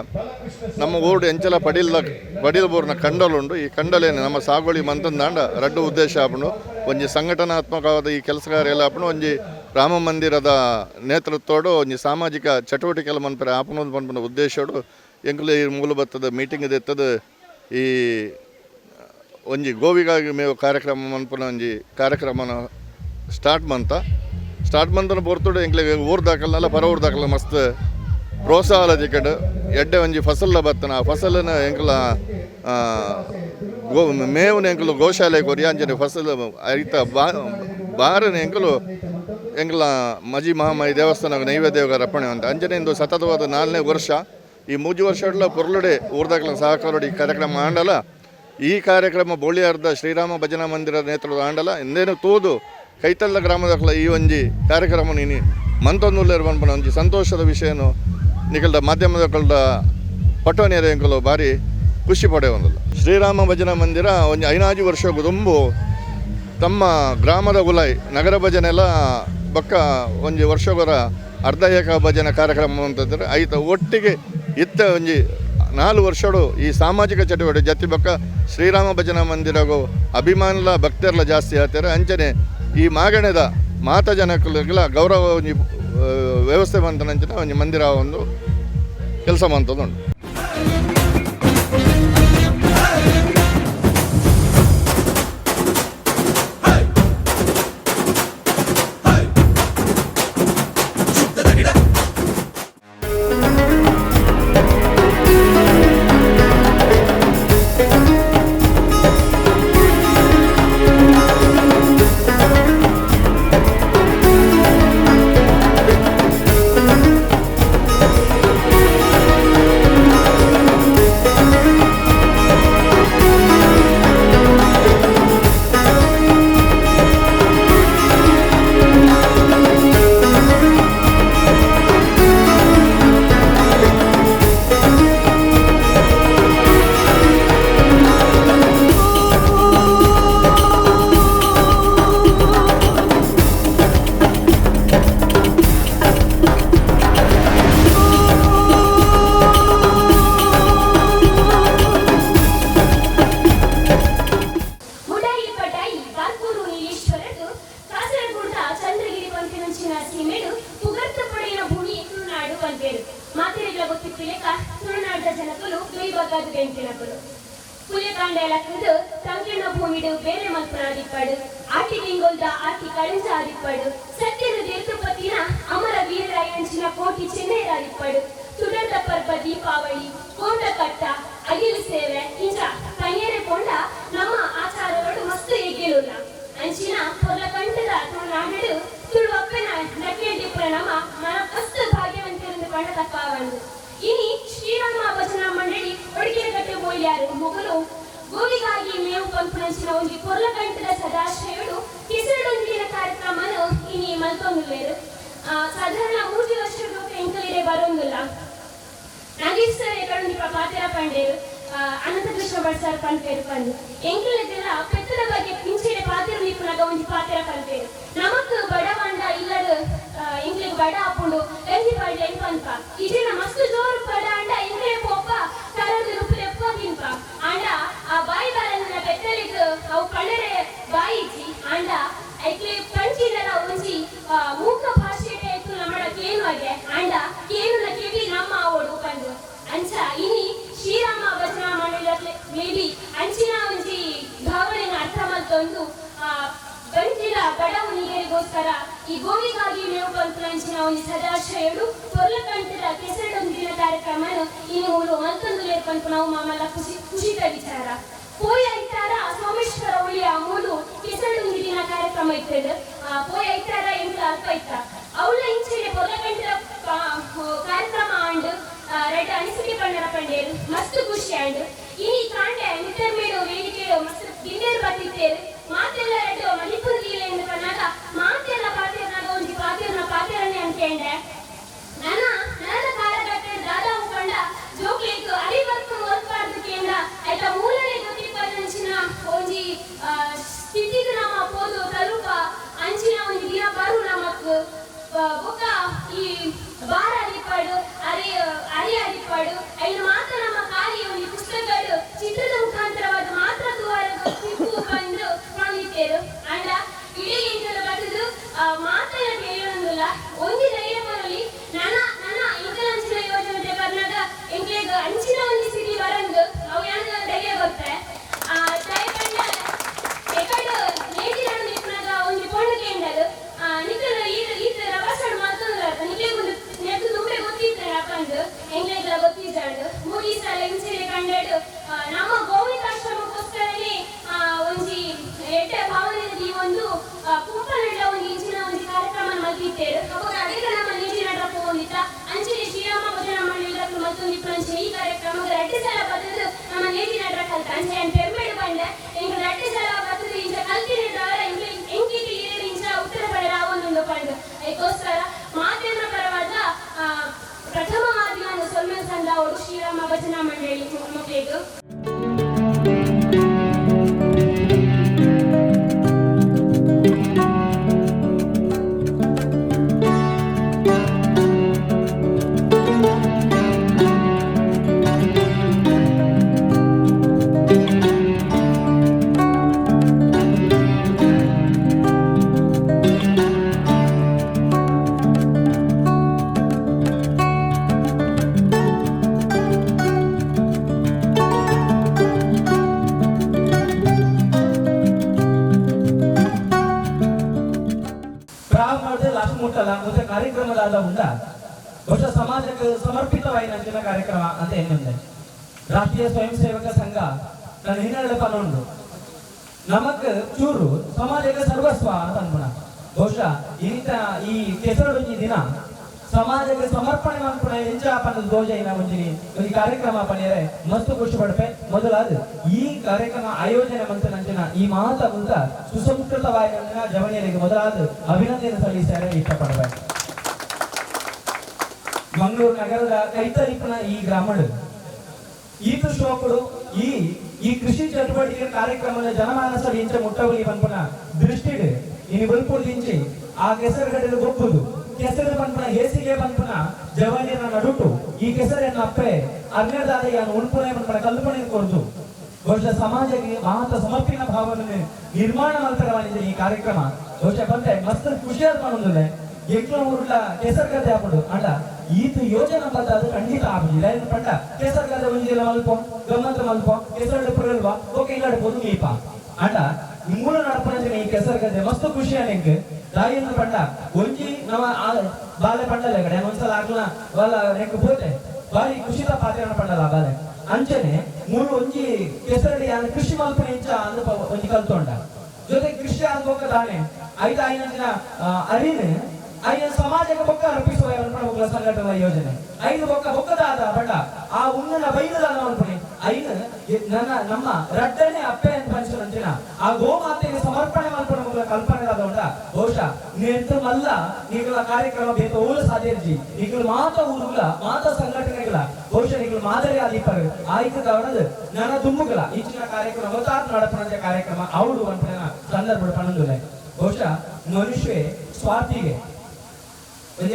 ನಮ್ಮ ಊರು ಎಂಚಲ ಪಡಿಲ್ ಬೋರ್ನ ಕಂಡಲುಂಡು. ಈ ಕಂಡಲೇನು ನಮ್ಮ ಸಾಗುವಳಿ ಮಂತಂದಾಂಡ ರಡ್ಡು ಉದ್ದೇಶ ಆಪುಂಡು. ಒಂಜಿ ಸಂಘಟನಾತ್ಮಕವಾದ ಈ ಕೆಲಸಗಾರ ಎಲ್ಲ ಆಪುಂಡು. ಒಂಜಿ ರಾಮ ಮಂದಿರದ ನೇತೃತ್ವಡು ಒಂಜಿ ಸಾಮಾಜಿಕ ಚಟುವಟಿಕೆಲ್ಲ ಮನ್ಪರೆ ಆಪುನೋದು ಪನ್ಪನ ಉದ್ದೇಶಡು ಎಂಕ್ಲು ಈ ಮೂಲಭೂತದ ಮೀಟಿಂಗ್ ಎತ್ತದ ಈ ಒಂಜಿ ಗೋವಿಗಾಗಿ ಮೇವು ಕಾರ್ಯಕ್ರಮ ಮನ್ಪನ ಒಂಜಿ ಕಾರ್ಯಕ್ರಮನ ಸ್ಟಾರ್ಟ್ ಮಂತನ ಪೊರ್ತುಡು ಎಂಕ್ಲೆಗೆ ಊರು ದಾಖಲೆಲ್ಲ ಪರ ಊರು ದಾಖಲೆ ಮಸ್ತ್ ಪ್ರೋತ್ಸಾಹ ದಿಕ್ಕಡು ಎಡ್ಡೆ ಒಂಜಿ ಫಸಲ್ ಬತ್ತನ ಆ ಫಸಲನ್ನ ಎಂಕ್ಲ ಮೇವನ ಎಂಕಲು ಗೋಶಾಲೆ ಕೊರಿ ಅಂಜನೆ ಫಸಲ್ ಐತ ಬಾರನ ಎಂಕಲು ಎಂಕ್ಲ ಮಜಿ ಮಹಾಮಾಯಿ ದೇವಸ್ಥಾನ ನೈವೇದ್ಯ ಅರ್ಪಣೆ ಅಂತ ಅಂಜನೆಯಿಂದ ಸತತವಾದ 4ನೇ ವರ್ಷ. ಈ 3 ವರ್ಷಗಳ ಪೊರ್ಲುಡೆ ಊರ್ದಾಗಲ ಸಹಕಾರೋಡಿ ಈ ಕಾರ್ಯಕ್ರಮ ಆಂಡಲ. ಈ ಕಾರ್ಯಕ್ರಮ ಬೋಳಿಯಾರ್ದ ಶ್ರೀರಾಮ ಭಜನಾ ಮಂದಿರ ನೇತೃತ್ವದ ಆಂಡಲ ಎಂದೇನು ತೂದು ಕೈತಲ್ಲ ಗ್ರಾಮದಾಗಲ ಈ ಒಂಜಿ ಕಾರ್ಯಕ್ರಮ ನೀನು ಮಂತೊಂದುಲ್ಲೇರು ಬಂದ್ಪನ ಒಂಜಿ ಸಂತೋಷದ ವಿಷಯನು ನಿಕಲ್ದ ಮಾಧ್ಯಮದ ಪಟೋನಿಯರ ಎಂಕಲು ಭಾರಿ ಖುಷಿ ಪಡೆ ಒಂದಲ್ಲ. ಶ್ರೀರಾಮ ಭಜನಾ ಮಂದಿರ ಒಂಜಿ 5 ವರ್ಷ ಗುದುಂಬು ತಮ್ಮ ಗ್ರಾಮದ ಉಲಾಯ್ ನಗರ ಭಜನೆ ಎಲ್ಲ ಬಕ್ಕ ಒಂಜಿ ವರ್ಷಗೊರ ಅರ್ಧ ಏಕ ಭಜನೆ ಕಾರ್ಯಕ್ರಮ ಅಂತಂದರೆ ಐತ ಒಟ್ಟಿಗೆ ಇತ್ತ ಒಂಜಿ 4 ವರ್ಷಡು ಈ ಸಾಮಾಜಿಕ ಚಟುವಟಿಕೆ ಜತಿ ಬಕ್ಕ ಶ್ರೀರಾಮ ಭಜನಾ ಮಂದಿರಗೂ ಅಭಿಮಾನಲ ಭಕ್ತರ್ಲ ಜಾಸ್ತಿ ಆಗ್ತಾರೆ. ಅಂಚನೆ ಈ ಮಾಗಣದ ಮಾತ ಜನಕ್ಕೆಲ್ಲ ಗೌರವ ಒಂಜಿ ವ್ಯವಸ್ಥೆ ಮಂತನಂಚಿನ ಒಂಜಿ ಮಂದಿರ ಒಂದು ಕೆಲಸ ಮಂತದುಂಟು. పులికాండేలకుడు సంకీర్ణ భూమిడు ಬೇರೆ ಮಲ್ಪನಾದಿಪ್ಪಡು ಆಟಿಗೆಂಗೊಲ್ದ ಆಟಿ ಕಳಿಂಜಾದಿಪ್ಪಡು ಸತ್ಯದ ದೇರ್ತಪತಿನ ಅಮರ ವೀರರಾಯಂಚಿನ ಕೋಟಿ ಚೆನ್ನೈರಾದಿಪ್ಪಡು ಸುಡರ್ದ ಪರ್ಬ ದೀಪಾವಳಿ ಕೋಟ ಕಟ್ಟ ಅಗಿಲು ಸೇವೆ ಇಂಚ ಕನ್ಯರೆ ಕೊಂಡ ನಮ್ಮ ಆಚಾರಗಳು ಮಸ್ತ್ ಎಗ್ಗೆಲುಲ್ಲ ಅಂಚಿನ ಹೊಲ ಕಂಠದ ನಾಡು ತುಳುವಪ್ಪನ ನಕ್ಕೆಂಡಿಪ್ಪುರ ನಮ್ಮ ಮನ ಮಸ್ತ್ ಭಾಗ್ಯವಂತರಿಂದ ಪಣದಕ್ಕಾವಂದು ಇನಿ ಶ್ರೀರಾಮ ಭಜನಾ ಮಂಡಳಿ ಒಡಗಿನಕಟ್ಟೆ ಬೋಯ್ಯಾರು ಮೊಗಲು ಗೋವಿಗಾಗಿ ಮೇವು ಪಂಪುನಂಚಿನ ಒಂಜಿ ಕೊರ್ಲಕಂಠದ ಸದಾಶ್ರಯಗಳು ಕೆಸರಡೊಂದಿನ ಕಾರ್ಯಕ್ರಮನು ಇನಿ ಮಲ್ತೊಂದುಲ್ಲೇರು ಸಾಧಾರಣ 3 ವರ್ಷಗಳು ಎಂಕಲಿರೆ ಬರೋಂದಿಲ್ಲ ನಾಗೇಶ್ ಸರ್ ಎಕಡೊಂದಿಪ ಪಾತೆರ ಪಂಡೇರು ಅನಂತ ಕೃಷ್ಣ ಭಟ್ ಸರ್ ಪಂಪೇರು ಪಂದು ಎಂಕಲದೆಲ್ಲ ಪೆತ್ತದ ಬಗ್ಗೆ ಪಿಂಚೆಡೆ ಪಾತೆರು ನಿಪುಣಗ ಒಂಜಿ ಪಾತೆರ ಪಂಪೇರು ನಮಕ್ ಬಡವಂಡ ಇಲ್ಲದ ಎಂಕ್ಲಿಗೆ ಬಡ ಹಾಕೊಂಡು ಗಂಜಿ ಪಡ್ಲೆ ಪಂಪ ಇದಿನ ಮಸ್ತ್ ಜೋರು ಪಡ ಅಂಡ ಎಂಕ್ಲೆ ಪೋಪ ಕರದು ರುಪುಲೆ ಪೋಗಿಂಪ ಅಂಡ ಆ ಬಾಯಿ ಬಾರನ್ನ ಬೆತ್ತಲಿಗೆ ಅವು ಕಣ್ಣರೆ ಬಾಯಿಜಿ ಅಂಡ ಐಕ್ಲೆ ಪಂಚಿದರ ಒಂಜಿ ಮೂಕ ಭಾಷೆಗೆ ಐತು ನಮ್ಮಡ ಕೇನುವಾಗೆ ಅಂಡ ಕೇನುನ ಕಿವಿ ನಮ್ಮ ಆವೋಡು ಪಂದು ಅಂಚ ಇನಿ ಶ್ರೀರಾಮ ಭಜನಾ ಮಂಡಳಿ ಮೇಬಿ ಅಂಚಿನ ಒಂಜಿ ಭಾವನೆನ ಅರ್ಥ ಮಲ್ತೊಂದು ಬಂಜಿಲ ಈ ಗೋವಿಗಾಗಿ ಮೇವು ಪಂಪುನಂಚಿನ ಒಂದು ಸದಾಶಯಡು ತೊರ್ಲಕಂಠದ ಕೆಸರಡೊಂದಿನ ಕಾರ್ಯಕ್ರಮನು ಇನ್ನು ಮತ್ತೊಂದು ಲೇರ್ಪಂಪು ನಾವು ಮಾಮಲ್ಲ ಖುಷಿತ ವಿಚಾರ ಪೋಯ ಐತಾರ ಸೋಮೇಶ್ವರ ಉಳಿಯ ಮೂಲು ಕೆಸರಡೊಂದಿನ ಕಾರ್ಯಕ್ರಮ ಇರ್ತದೆ ಪೋಯ ಐತಾರ ಎಂಟು ಅಲ್ಪ ಇತ್ತ ಅವಳ ಇಂಚಿನ ತೊರ್ಲಕಂಠದ ಕಾರ್ಯಕ್ರಮ ಆಂಡ್ ರೆಡ್ ಅನಿಸಿಕೆ ಪಂಡರ ಪಂಡೇರು ಮಸ್ತ್ ಖುಷಿ ಆಂಡ್ ಇನಿ ಕಾಂಡೆ ಮಿತ್ರಮೇಡು ವೇದಿಕೆಡು ಮಸ್ತ್ ಗಿನ್ನೇರು ಬರ್ತಿದ್ದೇರು ಮಾತೆಲ್ಲ ರೆಡ್ಡು ಮಣಿಪುರ ಲೀಲೆಯಿಂದ ಬಂದಾಗ ಮಾತೆಲ್ಲ ಪಾತ್ರೆನಾಗ ಒಂದು ಪಾತ್ರೆನೇ ಅನ್ಕೊಂಡೆ ನನ್ನ ಕಾಲಘಟ್ಟದ ದಾದಾ ಮುಖಂಡ ಜೋಕ್ಲಿಕ್ ಅಡಿ ಬರ್ಕೊಂಡು ಓದ್ಬಾರ್ದು ಕೇಂದ್ರ ಆಯ್ತ ಮೂಲನೆ ಗೊತ್ತಿಪ್ಪಂಚಿನ ಒಂಜಿ ಸ್ಥಿತಿಗೆ ನಮ್ಮ ಪೋದು ತಲುಪ ಅಂಚಿನ ಒಂದು ದಿನ ಬರು ನಮಕ್ ಬೊಕ್ಕ ಈ ಬಾರ ಅಡಿಪಾಡು ಅರಿ ಅಡಿಪಾಡು ಐದು ಮಾತ್ರ ನಮ್ಮ ಖಾಲಿ ಒಂದು ಪುಸ್ತಕಗಳು ಚಿತ್ರದ ಮುಖಾಂತರವಾದ ಮಾತ್ರ ದುವಾರ ಬಂದು ಬಂದಿದ್ದೇರು ಅಂಡ ಇಡೀ ಇಂಟರ್ ಬರೆದು ಮಾತನ್ನ ಕೇಳೋದಿಲ್ಲ ಒಂದು ಧೈರ್ಯ ಬರಲಿ ನನ್ನ ಇಂಟರ್ನ್ಯಾಷನಲ್ ಯೋಜನೆ ಬರ್ನಾಗ ಎಂಕ್ಲೆಗ್ ಅಂಚಿನ ಒಂದು ಸಿರಿ ಬರಂದು ಅವು ಯಾನ ಧೈರ್ಯ ಬರ್ತೆ ದಯಪಂಡ ಎಕಡೆ ನೇಜಿನ ನಿಪ್ನಾಗ ಒಂದು ಪೊಂಡು ಕೇಂಡಲು ನಿಕ್ಕಲು ಈತ ರವಸಡು ಮಾತಂದ್ರ ನಿಕ್ಲೆಗ್ ಒಂದು ನೆಟ್ಟು ದುಂಬೆ ಗೊತ್ತಿರ್ತಾರೆ ಅಪ್ಪಂದು ಎಂಕ್ಲೆಗ್ಲ ಗೊತ್ತಿದ್ದಾಳು 3 ಸಲ ಇಂಚಿನ ಕಂಡಡು ನಮ್ಮ ಗೋವಿಕಾಶ್ರಮಕ್ಕೋಸ್ಕರನೇ ಒಂಜಿ ಎಡ್ಡ ಭಾವನೆಯಲ್ಲಿ ಒಂದು ಕುಂಪನಡ್ಲ ಒಂದು ಇಂಚಿನ ಒಂದು ಕಾರ್ಯಕ್ರಮ ಮಲ್ತಿದ್ದೇರು ಅವಾಗ ಅದೇ ನಮ್ಮ ನೀರಿನ ಡ್ರಪ್ ಹೋಗಿತ್ತ ಅಂಚಿನ ಶ್ರೀರಾಮ ಭಜನಾ ಮಂಡಳಿ ಮತ್ತೊಂದು ಪ್ರಂಚ ಈ ಕಾರ್ಯಕ್ರಮದ 2 ಸಲ ಬದಲು ನಮ್ಮ ನೀರಿನ ಡ್ರಪ್ ಕಲ್ತ ಅಂಚೆ ಪೆರ್ಮೆಡು ಬಂದ ಎಂಗ 2 ಸಲ ಬದಲು ಇಂಚ ಕಲ್ತಿನಿದ್ದವರ ಎಂಕಿಟಿ ಈರೇಡು ಇಂಚ ಉತ್ತರ ಪಡೆದ ಒಂದೊಂದು ಪಂಡು ಅದಕ್ಕೋಸ್ಕರ ಮಾತೇಂದ್ರ ಪರವಾದ ಪ್ರಥಮವಾಗಿ ನಾನು ಸೊಲ್ಮೆನ್ ಸಂದ ಅವರು ಶ್ರೀರಾಮ ಭಜನಾ ಮಂಡಳಿ ಮಕ್ಕಳಿಗೂ ಮುಖ್ಯ ಕಾರ್ಯಕ್ರಮದ ಉಂಡ ಹೊಸ ಸಮಾಜಕ್ಕೆ ಸಮರ್ಪಿತವಾದ ಕಾರ್ಯಕ್ರಮ ಅಂತ ಏನುಂದೆ ರಾಷ್ಟ್ರೀಯ ಸ್ವಯಂ ಸೇವಕ ಸಂಘ ನನ್ನ ಹಿನ್ನೆಲೆ ಪನ್ನೊಂದು ನಮಕ್ ಚೂರು ಸಮಾಜಕ್ಕೆ ಸರ್ವಸ್ವ ಅಂತ ಅನ್ಕೋಣ ಬಹುಶಃ ಈ ಕೆಸರೊಂಜಿ ದಿನ ಸಮಾಜಕ್ಕೆ ಸಮರ್ಪಣೆ ಮಾಡ್ಕೊಂಡ ಎಂಚ ಪನ್ನದ ದೋಜ ಒಂಜಿನಿ ಈ ಕಾರ್ಯಕ್ರಮ ಪನ್ನಿರೆ ಮಸ್ತ್ ಖುಷಿ ಪಡ್ಪೆ ಮೊದಲಾದ ಈ ಕಾರ್ಯಕ್ರಮ ಆಯೋಜನೆ ಮಂತ ನಂಚಿನ ಈ ಮಾತ ಮುಂತ ಸುಸಂಸ್ಕೃತವಾದ ಜವನಿಯರಿಗೆ ಮೊದಲಾದ ಅಭಿನಂದನೆ ಸಲ್ಲಿಸಲು ಇಷ್ಟಪಡ್ಬೇಕು. ಮಂಗಳೂರು ನಗರದ ಕೈತರಿಪನ ಈ ಗ್ರಾಮಡು ಈತ ಶೋಕಡು ಈ ಕೃಷಿ ಚಟುವಟಿಕೆ ಕಾರ್ಯಕ್ರಮದ ಜನಮಾನಸಲ್ಲಿ ಇಂಚ ಮುಟ್ಟವಲಿ ಪನ್ಪನ ದೃಷ್ಟಿಗೆ ಇನ್ನು ಬಲ್ಪುಡಿಂಚಿ ಆ ಕೆಸರುಗಡೆಗೆ ಗೊಬ್ಬುದು ಕೆಸರು ಪನ್ಪನ ಹೇಸಿಗೆ ಪನ್ಪನ ಜವಾನಿಯರ ನಡುಟು ಈ ಕೆಸರನ್ನ ಅಪ್ಪೆ ಅರ್ನೇದಾದಯ್ಯನ ಉಣ್ಪುನೆ ಪನ್ಪನ ಕಲ್ಪನೆ ಕೊಡ್ತು ಬಹುಶಃ ಸಮಾಜಕ್ಕೆ ಮಾತ ಸಮರ್ಪಿತ ಭಾವನೆ ನಿರ್ಮಾಣ ಮಾಡ್ತಾರ ಈ ಕಾರ್ಯಕ್ರಮ ಬಹುಶಃ ಬಂದೆ ಮಸ್ತ್ ಖುಷಿಯಾದ ಮಾಡೋದಿಲ್ಲ ಎಕ್ಲ ಊರ್ಲ ಕೆಸರು ಗದ್ದೆ ಹಾಕೋದು ಅಂಡ ಈತ ಯೋಜನೆ ಬಂದ ಅದು ಖಂಡಿತ ಆಗುದಿಲ್ಲ ಏನು ಪಂಡ ಕೆಸರು ಗದ್ದೆ ಒಂದಿಲ್ಲ ಮಲ್ಪ ಗಮ್ಮಂತ್ರ ಮಲ್ಪ ಕೆಸರು ಪುರಲ್ವಾ ಓಕೆ ಇಲ್ಲಾಡ್ಬೋದು ನೀಪ ಅಂಡ ಮೂಲ ನಡಪಣೆ ಈ ಕೆಸರು ಗದ್ದೆ ಮಸ್ತ್ ಖುಷಿ ಅನೇಕ ದಾಯಿನ ಪಂಡ ಒಂಜಿ ನವ ಬಾಲೆ ಪಂಡಲ್ಲ ಕಡೆ ಒಂದ್ಸಲ ಆಗ್ಲ వాళ్ళ ನೆಕ್ ಪೋತೆ ಬಾರಿ ಖುಷಿದ ಪಾತ್ರ ಪಂಡಲ್ಲ ಬಾಲೆ ಅಂಚನೆ ಮೂರು ಒಂಜಿ ಕೆಸರಡಿ ಕೃಷಿ ಮಲ್ಪನೆ ಇಂಚ ಅಂದ ಒಂಜಿ ಕಲ್ತೊಂಡ ಜೊತೆ ಕೃಷಿ ಆಗೋಕ ದಾನೆ ಐದು ಐನ ಅರಿನೆ ಐನ ಸಮಾಜಕ್ಕೆ ಬೊಕ್ಕ ಅರ್ಪಿಸುವ ಮಕ್ಕಳ ಸಂಘಟನಾ ಯೋಜನೆ ಐದು ಬೊಕ್ಕದಾದ ಬಣ್ಣ ಆ ಉನ್ನನ ಬೈನದ ಅನ್ಪಣೆ ಐನ ನಮ್ಮ ರಡ್ಡನೆ ಅಪ್ಪೆ ಅಂತ ಪಂಚನ ಆ ಗೋಮಾತೆಗೆ ಸಮರ್ಪಣೆ ಮಾಡ್ಕೊಂಡು ಮಕ್ಕಳ ಕಲ್ಪನೆ ಆದ ಬಹುಶಃ ನೀಂತ ಮಲ್ಲ ನೀಗಳ ಕಾರ್ಯಕ್ರಮ ಬೇಕು ಊರು ಸಾಧ್ಯರ್ಜಿ ನೀಗಳು ಮಾತ ಊರುಗಳ ಮಾತ ಸಂಘಟನೆಗಳ ಬಹುಶಃ ನೀಗಳು ಮಾದರಿ ಆದೀಪರು ಆಯ್ಕೆ ಅವನದು ನನ್ನ ದುಮ್ಮುಗಳ ಈಚಿನ ಕಾರ್ಯಕ್ರಮ ಹೊತ್ತಾತ್ ನಡಪಣಂತ ಕಾರ್ಯಕ್ರಮ ಅವಳು ಅನ್ಪಣ ಸಂದರ್ಭ ಪಣಂದುಲೆ ಬಹುಶಃ ಮನುಷ್ಯ ಸ್ವಾರ್ಥಿಗೆ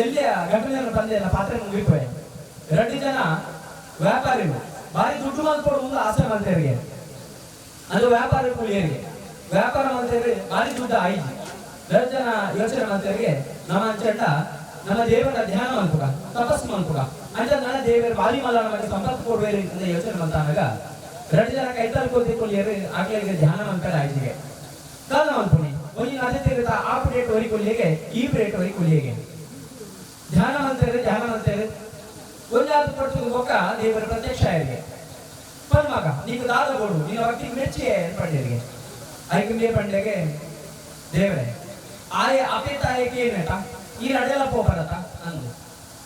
ಎಲ್ಲಿಯ ಘಟನೆಯನ್ನು ತಂದೆಯಲ್ಲ ಪಾತ್ರೆ ಮುಗಿಪೋಯ್ 2 ಜನ ವ್ಯಾಪಾರಿಗಳು ಬಾರಿ ದುಡ್ಡು ಮಲ್ಕೊಡು ಆಸೆ ಮಂತ್ರಿಗೆ ಅದು ವ್ಯಾಪಾರ ಕೂಲಿಯರಿಗೆ ವ್ಯಾಪಾರ ಮಂತ್ರಿಗೆ ಬಾರಿ ದುಡ್ಡು ಆಯ್ತು 2 ಜನ ಯೋಚನೆ ಮಂತ್ರಿಗೆ ನಮ್ಮ ಅಂಚಂಡ ನಮ್ಮ ದೇವರ ಧ್ಯಾನ ಮಲ್ಪುಗ ತಪಸ್ಸು ಮಲ್ಪುಗ ಅಂಚ ನನ್ನ ದೇವರ ಬಾಲಿ ಮಲ್ಲ ನಮಗೆ ಸಂಪತ್ತು ಕೊಡ್ಬೇರಿ ಅಂತ ಯೋಚನೆ ಮಂತಾನಾಗ 2 ಜನ ಕೈತಲ್ ಕೂಲಿಯರು ಆಕೆಗೆ ಧ್ಯಾನ ಮಂತ್ರ ಆಯ್ತಿಗೆ ಕಾಲ ಮಲ್ಪುನಿ ಒಂಜಿನ ಅದೇ ತಿರುಗುತ್ತಾ ಆ ಪ್ಲೇಟ್ ವರಿ ಕೊಲ್ಲಿಗೆ ಈ ಪ್ಲೇಟ್ ವರಿ ಕೊಲ್ಲಿಗೆ ಧ್ಯಾನ ಮಂತೇರು ಒಂದಾದ್ರು ಪಡ್ತದ ಮೊಕ್ಕ ದೇವರ ಪ್ರತ್ಯಕ್ಷ ಆಗಿದೆ ಪನ್ಮಗ ನೀನು ದಾದ ಬೋಡು ನಿನ್ನ ಭಕ್ತಿಗೆ ಮೆಚ್ಚಿ ಪಂಡೆಗೆ ಐಕೆ ಮೇ ಪಂಡೆಗೆ ದೇವರೇ ಆಯ ಅಪೇತ ಆಯಕ್ಕೆ ಏನೇಟ ಈ ಅಡೆಲ್ಲ ಪೋಪರತ ಅಂದು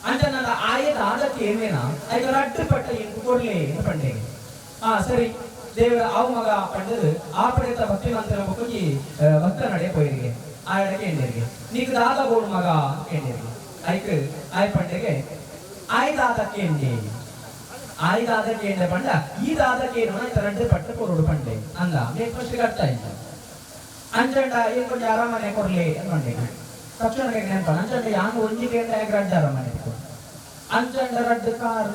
ಅಂತ ನನ್ನ ಆಯದ ಆದಕ್ಕೆ ಏನೇನ ಐದು ರಡ್ಡು ಪಟ್ಟ ಏನು ಕೊಡ್ಲಿ ಪಂಡೆಗೆ ಸರಿ ದೇವರ ಅವು ಮಗ ಪಂಡದು ಆ ಪಡೆತ ಭಕ್ತಿ ನಂತರ ಹೋಗಿ ಭಕ್ತ ನಡೆ ಪೋಯಿರಿಗೆ ಆ ಎಡಕ್ಕೆ ಎಂಡಿರಿಗೆ ನೀನು ದಾದ ಬೋಡು ಮಗ ಎಂಡಿರಿಗೆ ಐಕ್ ಆಯ್ ಪಂಡೆಗೆ ಆಯ್ದಾದಕ್ಕೆ ಎಂಡಿ ಆಯ್ದಾದಕ್ಕೆ ಎಂಡೆ ಪಂಡ ಈ ದಾದಕ್ಕೆ ಏನು ರಡ್ಡು ಪಟ್ಟ ಕೊರೋಡು ಪಂಡೆ ಅಂದ ಮೇಲ್ಪಷ್ಟು ಅರ್ಥ ಆಯ್ತು ಅಂಚಂಡ ಏನ್ ಕೊಂಚ ಅರಮನೆ ಕೊರ್ಲಿ ಪಂಡೆಗೆ ತಕ್ಷಣ ನೆನಪ ಅಂಚಂಡ ಯಾನು ಒಂಜಿಗೆ ರಡ್ಡ ಅರಮನೆ ಅಂಚಂಡ ರಡ್ಡು ಕಾರ್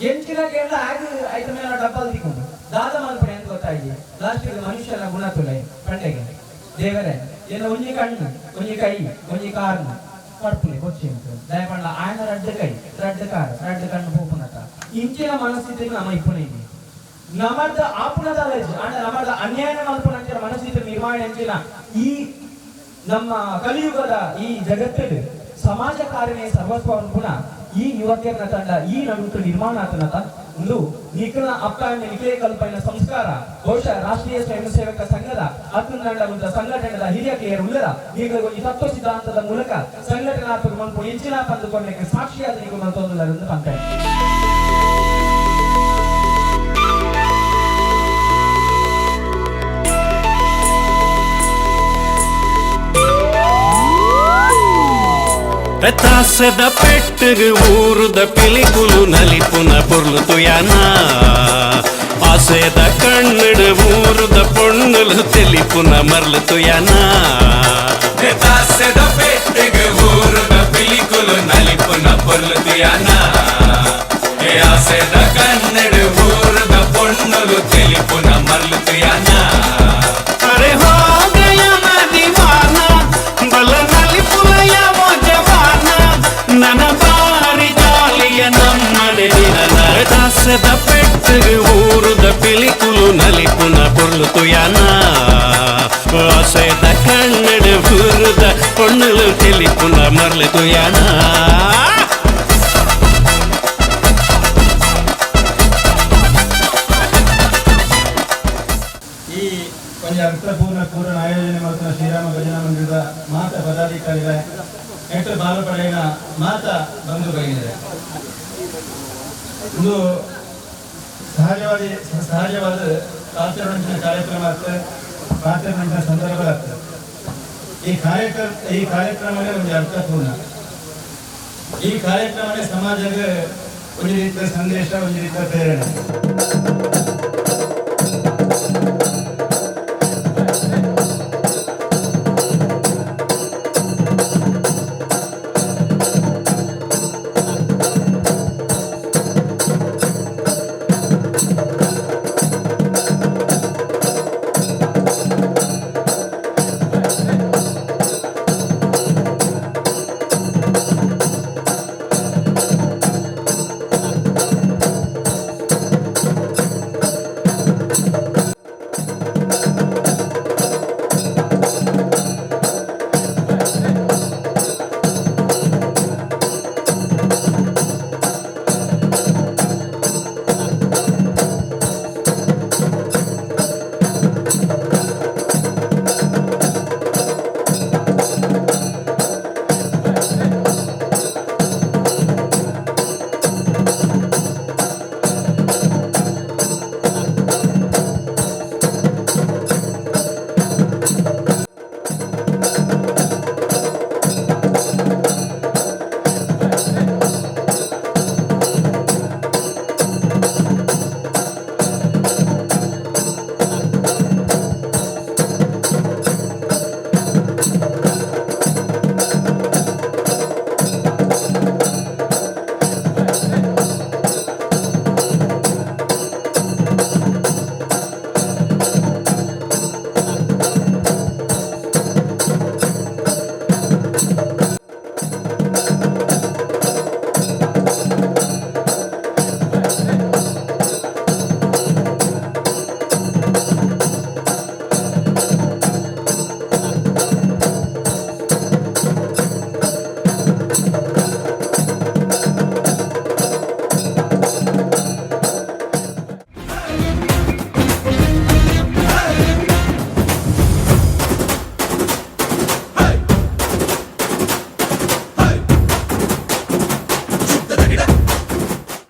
ಎಂಚಿನ ಕೇಳ ಆಗ ಐದು ಮೇಲೆ ಡಬ್ಬಲ್ ತಿಕ್ಕೊಂಡು ದಾದ ಮಲ್ಪಡೆ ಅಂತ ಗೊತ್ತಾಗಿ ಲಾಸ್ಟಿಗೆ ಮನುಷ್ಯನ ಗುಣ ತುಲೆ ಪಂಡೆಗೆ ದೇವರೇ ಎಲ್ಲ ಒಂಜಿ ಕಣ್ಣು ಒಂಜಿ ಕೈ ಒಂಜಿ ಕಾರ್ನು ಪಡ್ಪುಲಿ ಕೊಚ್ಚಿ ದಯಪಂಡ ఆయన ರಡ್ಡು ಕೈ ರಡ್ಡು ಕಾರ್ ರಡ್ಡು ಕಣ್ಣು ಪೋಪುನತ ಇಂಚಿನ ಮನಸ್ಥಿತಿಗೆ ನಮ್ಮ ಇಪ್ಪುನ ಇದೆ ನಮ್ಮದ ಆಪುನದ ಅಂದ್ರೆ ನಮ್ಮದ ಅನ್ಯಾಯ ಮಲ್ಪುನಂಚಿನ ಮನಸ್ಥಿತಿ ನಿರ್ವಹಣೆ ಅಂಚಿನ ಈ ನಮ್ಮ ಕಲಿಯುಗದ ಈ ಜಗತ್ತಿಗೆ ಸಮಾಜ ಕಾರ್ಯನೇ ಸರ್ವಸ್ವವನ್ನು ಪುನಃ ಈ ಯುವಕರನ ತಂಡ ಈ ನಡುತ್ತು ನಿರ್ಮಾಣ ಆತನತ ಒಂದು ನಿಖನ ಅಪ್ಪಾಯನ ನಿಖೇ ಕಲ್ಪನ ಸಂಸ್ಕಾರ ಬಹುಶಃ ರಾಷ್ಟ್ರೀಯ ಸ್ವಯಂ ಸೇವಕ ಸಂಘದ ಹತ್ತು ಸಂಘಟನೆದ ಹಿರಿಯ ಕೇರ್ ಉಳ್ಳರ ಈಗ ಈ ತತ್ವ ಸಿದ್ಧಾಂತದ ಮೂಲಕ ಸಂಘಟನಾತ್ಮಕ ಮನ್ಪು ಹೆಚ್ಚಿನ ಪಂದುಕೊಂಡಕ್ಕೆ ಸಾಕ್ಷಿಯಾದ ನಿಗಮ ಮತ್ತೊಂದು ಪಂತ ತಾಸದ ಪೆಟ್ಟಗ ಊರುದ ಪಿಲಿಕುಲು ನಲಿಪುನ ಪೊರ್ಲು ಯಾನ ಆಸೆದ ಕಣ್ಣಡ ಊರುದ ಪೊಣ್ಣುಲು ತೆಲಿಪುನ ಮರ್ಲು ಯಾನ ತಾಸದ ಪೆಟ್ಟಗ ಊರುದ ಪಿಲಿಕುಲು ನಲಿಪುನ ಪೊರ್ಲು ಯಾನ ಆಸೆದ ಕಣ್ಣಡ ಊರುದ ಪೊಣ್ಣುಲು ತೆಲಿಪುನ ಮರ್ಲು ಯಾನ ಅರೆ ಹೋಗಯ ಮದಿವಾನ ಬಲ ನಲಿಪುನ ನನ್ನ ಬಾರಿ ಜಾಲಿಯ ನಮ್ಮನೆ ದಾಸದ ಪೆಟ್ಟಗೆ ಊರುದ ಪಿಲಿಕುಲು ನಲಿಪುನ ಪೊರ್ಲು ಯಾನ ಆಸೆದ ಕಣ್ಣಡ ಊರುದ ಪೊಣ್ಣುಲು ತೆಲಿಪುನ ಮರ್ಲು ಯಾನ ಈ ಒಂದು ಅರ್ಥಪೂರ್ಣ ಪೂರ್ಣ ಆಯೋಜನೆ ಮಾಡುತ್ತಿರುವ ಶ್ರೀರಾಮ ಭಜನಾ ಮಂದಿರದ ಮಾತ ಪದಾಧಿಕಾರಿಗಳ ಹೆಟ್ಟು ಬಾಲಪಡೆಯ ಮಾತ ಬಂದು ಬೈದಿದೆ ಇದು ಸಹಜವಾದ ಆಚರಣೆ ಕಾರ್ಯಕ್ರಮ ಆಗ್ತದೆ ಆಚರಣೆ ಸಂದರ್ಭ ಆಗ್ತದೆ ಈ ಕಾರ್ಯಕ್ರಮವೇ ಒಂದು ಅರ್ಥಪೂರ್ಣ ಈ ಕಾರ್ಯಕ್ರಮವೇ ಸಮಾಜಕ್ಕೆ ಒಂದು ರೀತಿಯ ಸಂದೇಶ ಒಂದು ರೀತಿಯ ಪ್ರೇರಣೆ